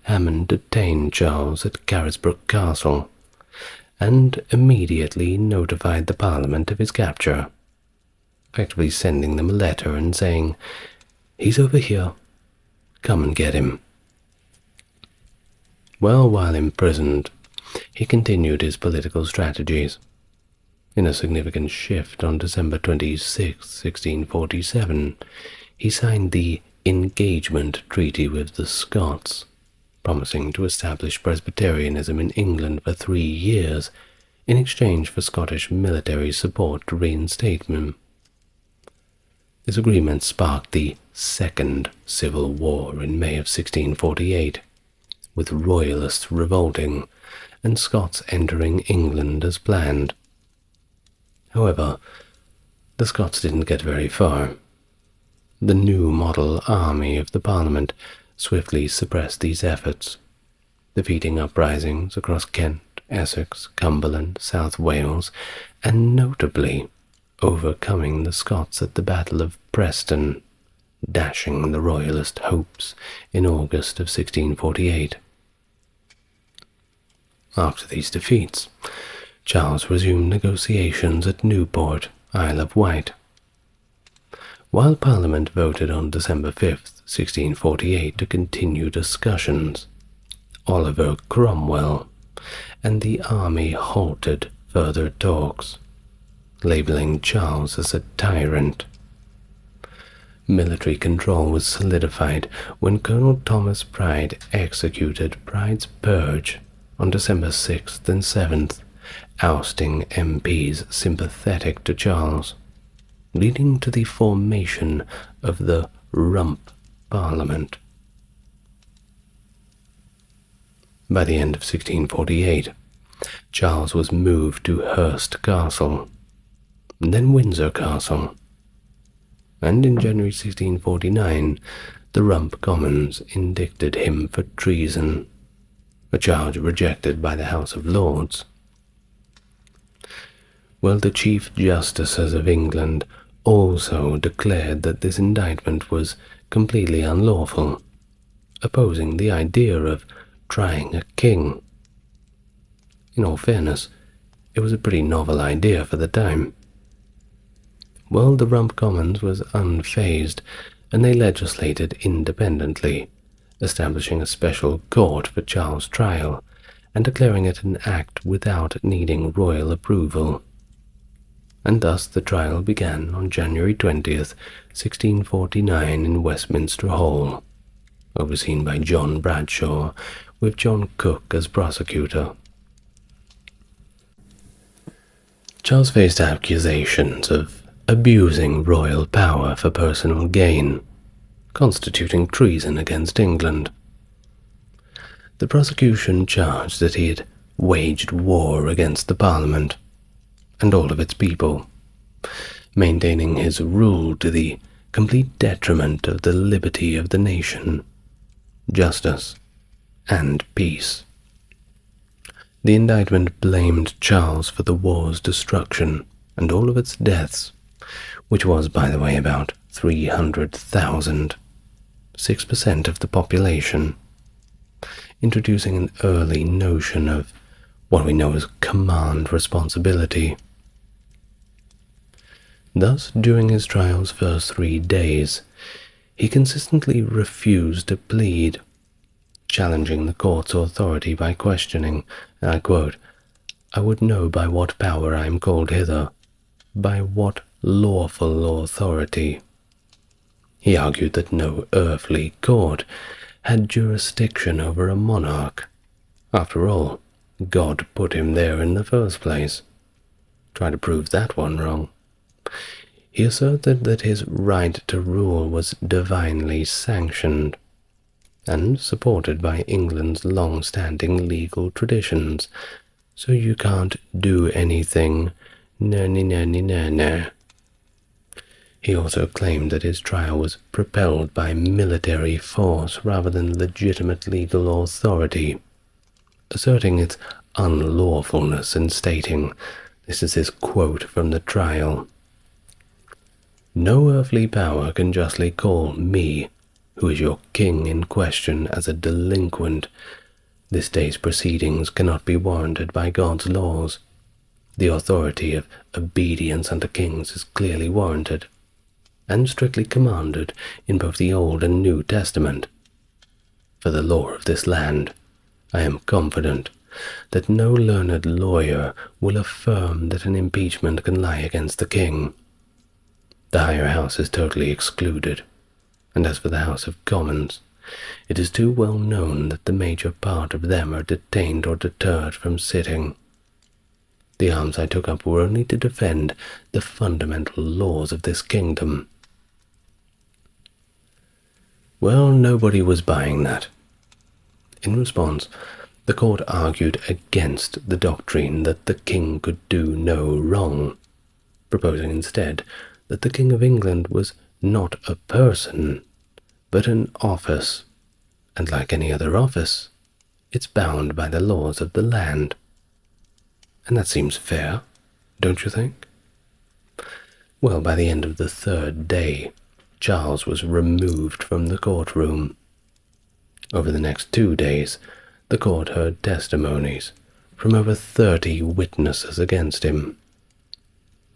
Hammond detained Charles at Carisbrooke Castle, and immediately notified the Parliament of his capture, effectively sending them a letter and saying, "He's over here, come and get him." Well, while imprisoned, he continued his political strategies. In a significant shift on December 26, 1647, he signed the Engagement Treaty with the Scots, promising to establish Presbyterianism in England for 3 years in exchange for Scottish military support to reinstate him. This agreement sparked the Second Civil War in May of 1648, with Royalists revolting and Scots entering England as planned. However, the Scots didn't get very far. The new model army of the Parliament swiftly suppressed these efforts, defeating uprisings across Kent, Essex, Cumberland, South Wales, and notably overcoming the Scots at the Battle of Preston, dashing the Royalist hopes in August of 1648. After these defeats, Charles resumed negotiations at Newport, Isle of Wight. While Parliament voted on December 5, 1648 to continue discussions, Oliver Cromwell and the army halted further talks, labeling Charles as a tyrant. Military control was solidified when Colonel Thomas Pride executed Pride's purge on December 6th and 7th, ousting MPs sympathetic to Charles, leading to the formation of the Rump Parliament. By the end of 1648, Charles was moved to Hurst Castle, then Windsor Castle, and in January 1649, the Rump Commons indicted him for treason, a charge rejected by the House of Lords. Well, the Chief Justices of England also declared that this indictment was completely unlawful, opposing the idea of trying a king. In all fairness, it was a pretty novel idea for the time. Well, the Rump Commons was unfazed, and they legislated independently, establishing a special court for Charles' trial and declaring it an act without needing royal approval. And thus the trial began on January 20th, 1649 in Westminster Hall, overseen by John Bradshaw, with John Cook as prosecutor. Charles faced accusations of abusing royal power for personal gain, constituting treason against England. The prosecution charged that he had waged war against the Parliament and all of its people, maintaining his rule to the complete detriment of the liberty of the nation, justice, and peace. The indictment blamed Charles for the war's destruction and all of its deaths, which was, by the way, about 300,000, 6% of the population, introducing an early notion of what we know as command responsibility. Thus, during his trial's first 3 days, he consistently refused to plead, challenging the court's authority by questioning, and I quote, "I would know by what power I am called hither, by what lawful authority." He argued that no earthly court had jurisdiction over a monarch. After all, God put him there in the first place. Try to prove that one wrong. He asserted that his right to rule was divinely sanctioned and supported by England's long-standing legal traditions, So you can't do anything. No. He also claimed that his trial was propelled by military force rather than legitimate legal authority, asserting its unlawfulness and stating, this is his quote from the trial, "No earthly power can justly call me, who is your king in question, as a delinquent. This day's proceedings cannot be warranted by God's laws. The authority of obedience unto kings is clearly warranted, and strictly commanded in both the Old and New Testament. For the law of this land, I am confident that no learned lawyer will affirm that an impeachment can lie against the king. The higher house is totally excluded, and as for the House of Commons, it is too well known that the major part of them are detained or deterred from sitting. The arms I took up were only to defend the fundamental laws of this kingdom." Well, nobody was buying that. In response, the court argued against the doctrine that the king could do no wrong, proposing instead that the King of England was not a person, but an office, and like any other office, it's bound by the laws of the land. And that seems fair, don't you think? Well, by the end of the third day, Charles was removed from the courtroom. Over the next 2 days, the court heard testimonies from over 30 witnesses against him.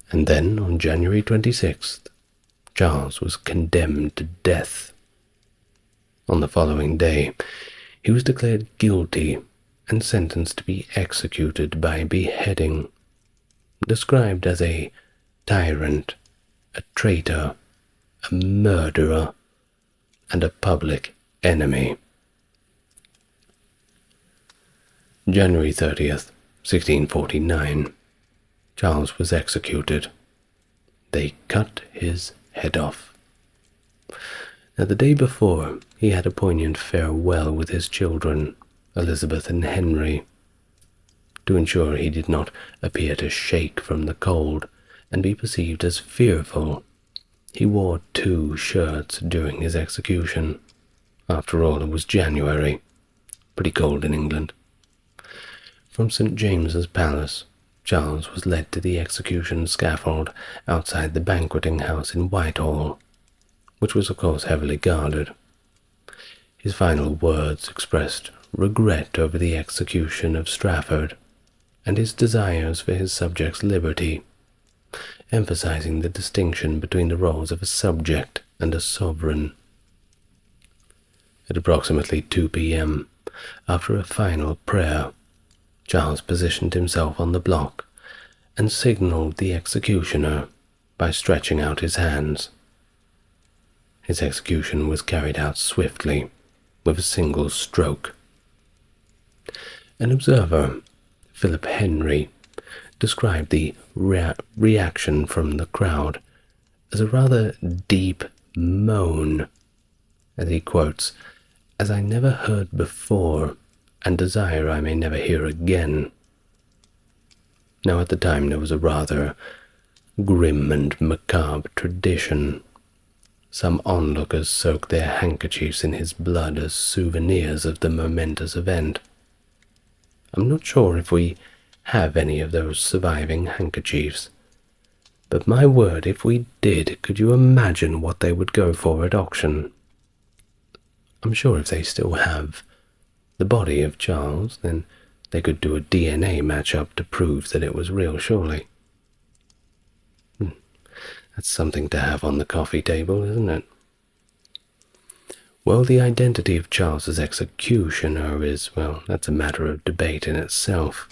And then, on January 26th, Charles was condemned to death. On the following day, he was declared guilty and sentenced to be executed by beheading, described as a tyrant, a traitor, a murderer, and a public enemy. January 30th, 1649. Charles was executed. They cut his head off. Now, the day before, he had a poignant farewell with his children, Elizabeth and Henry. To ensure he did not appear to shake from the cold and be perceived as fearful, he wore 2 shirts during his execution. After all, it was January, pretty cold in England. From St. James's Palace, Charles was led to the execution scaffold outside the banqueting house in Whitehall, which was of course heavily guarded. His final words expressed regret over the execution of Strafford and his desires for his subjects' liberty, emphasizing the distinction between the roles of a subject and a sovereign. At approximately 2 p.m., after a final prayer, Charles positioned himself on the block and signaled the executioner by stretching out his hands. His execution was carried out swiftly, with a single stroke. An observer, Philip Henry, described the reaction from the crowd as a rather deep moan, as he quotes, "as I never heard before, and desire I may never hear again." Now, at the time, there was a rather grim and macabre tradition. Some onlookers soaked their handkerchiefs in his blood as souvenirs of the momentous event. I'm not sure if we have any of those surviving handkerchiefs, but my word, if we did, could you imagine what they would go for at auction? I'm sure if they still have the body of Charles, then they could do a DNA match-up to prove that it was real, surely. That's something to have on the coffee table, isn't it? Well, the identity of Charles's executioner is, well, that's a matter of debate in itself.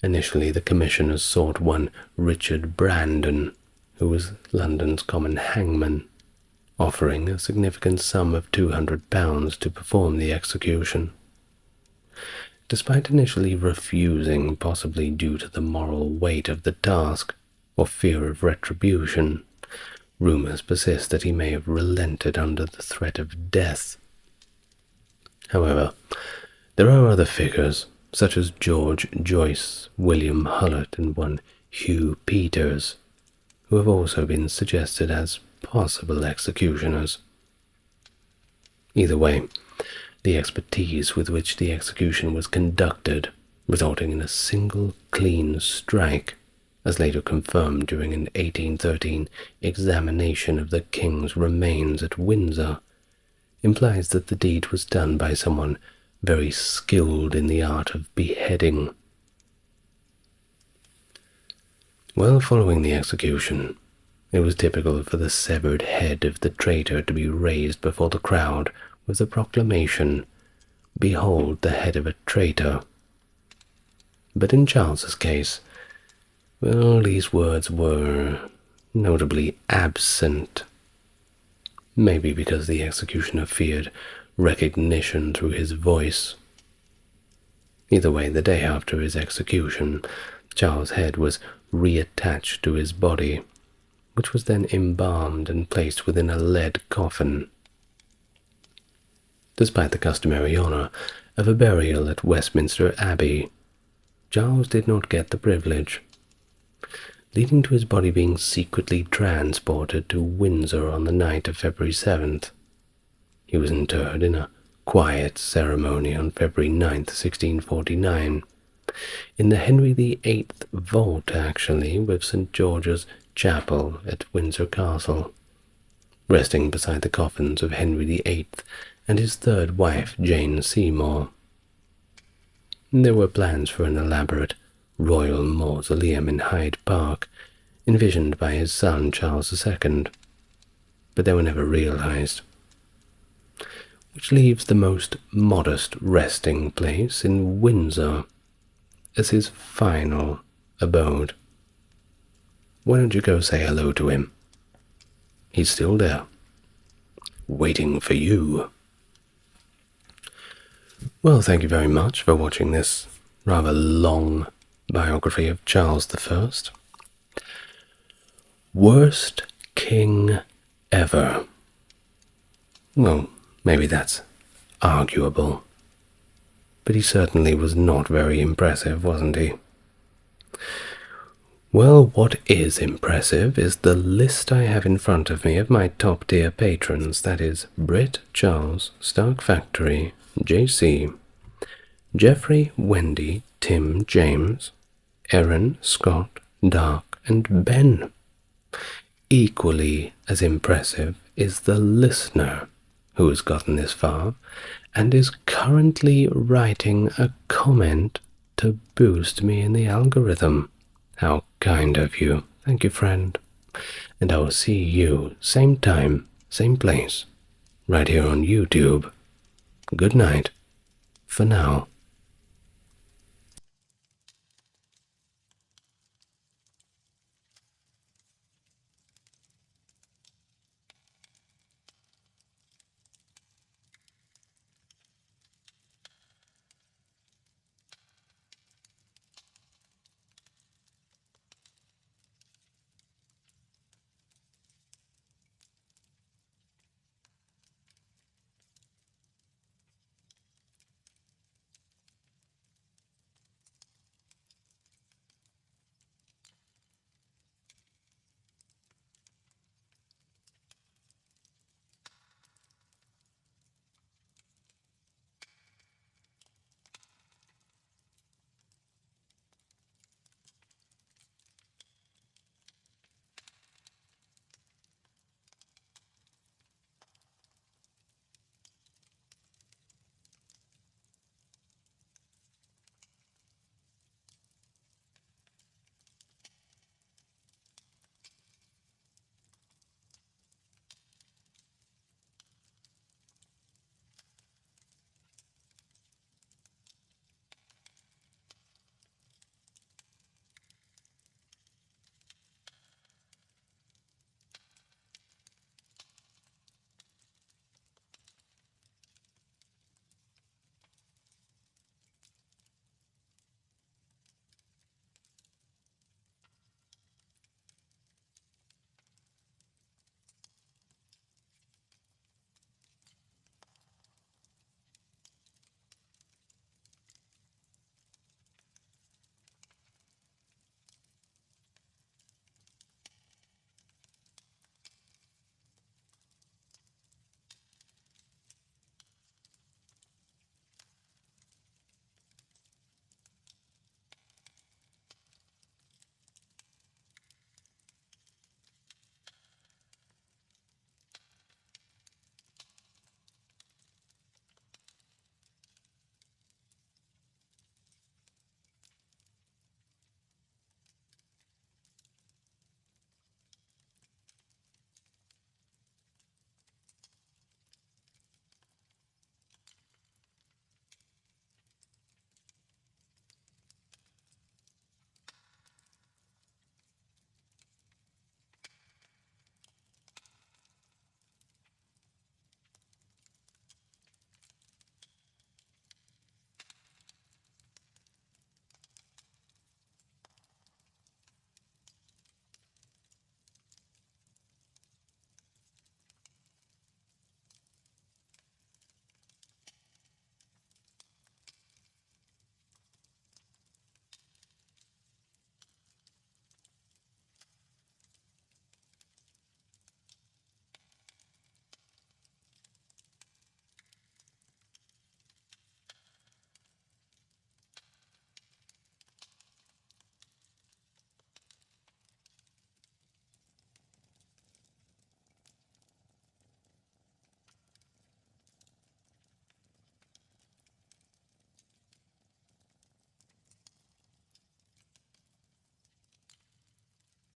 Initially, the commissioners sought one Richard Brandon, who was London's common hangman, offering a significant sum of £200 to perform the execution. Despite initially refusing, possibly due to the moral weight of the task or fear of retribution, rumors persist that he may have relented under the threat of death. However, there are other figures such as George Joyce, William Hullett, and one Hugh Peters, who have also been suggested as possible executioners. Either way, the expertise with which the execution was conducted, resulting in a single clean strike, as later confirmed during an 1813 examination of the king's remains at Windsor, implies that the deed was done by someone very skilled in the art of beheading. Well, following the execution, it was typical for the severed head of the traitor to be raised before the crowd with the proclamation, "Behold the head of a traitor." But in Charles's case, well, these words were notably absent. Maybe because the executioner feared recognition through his voice. Either way, the day after his execution, Charles' head was reattached to his body, which was then embalmed and placed within a lead coffin. Despite the customary honor of a burial at Westminster Abbey, Charles did not get the privilege, leading to his body being secretly transported to Windsor on the night of February 7th. He was interred in a quiet ceremony on February 9th, 1649, in the Henry VIII vault, actually, with St. George's Chapel at Windsor Castle, resting beside the coffins of Henry VIII and his third wife, Jane Seymour. There were plans for an elaborate royal mausoleum in Hyde Park, envisioned by his son Charles II, but they were never realized, which leaves the most modest resting place in Windsor as his final abode. Why don't you go say hello to him? He's still there, waiting for you. Well, thank you very much for watching this rather long biography of Charles I. Worst king ever. Well, maybe that's arguable, but he certainly was not very impressive, wasn't he? Well, what is impressive is the list I have in front of me of my top-tier patrons. That is Britt, Charles, Stark Factory, JC, Jeffrey, Wendy, Tim, James, Erin, Scott, Dark, and Ben. Equally as impressive is the listener who has gotten this far and is currently writing a comment to boost me in the algorithm. How kind of you. Thank you, friend. And I will see you same time, same place, right here on YouTube. Good night for now.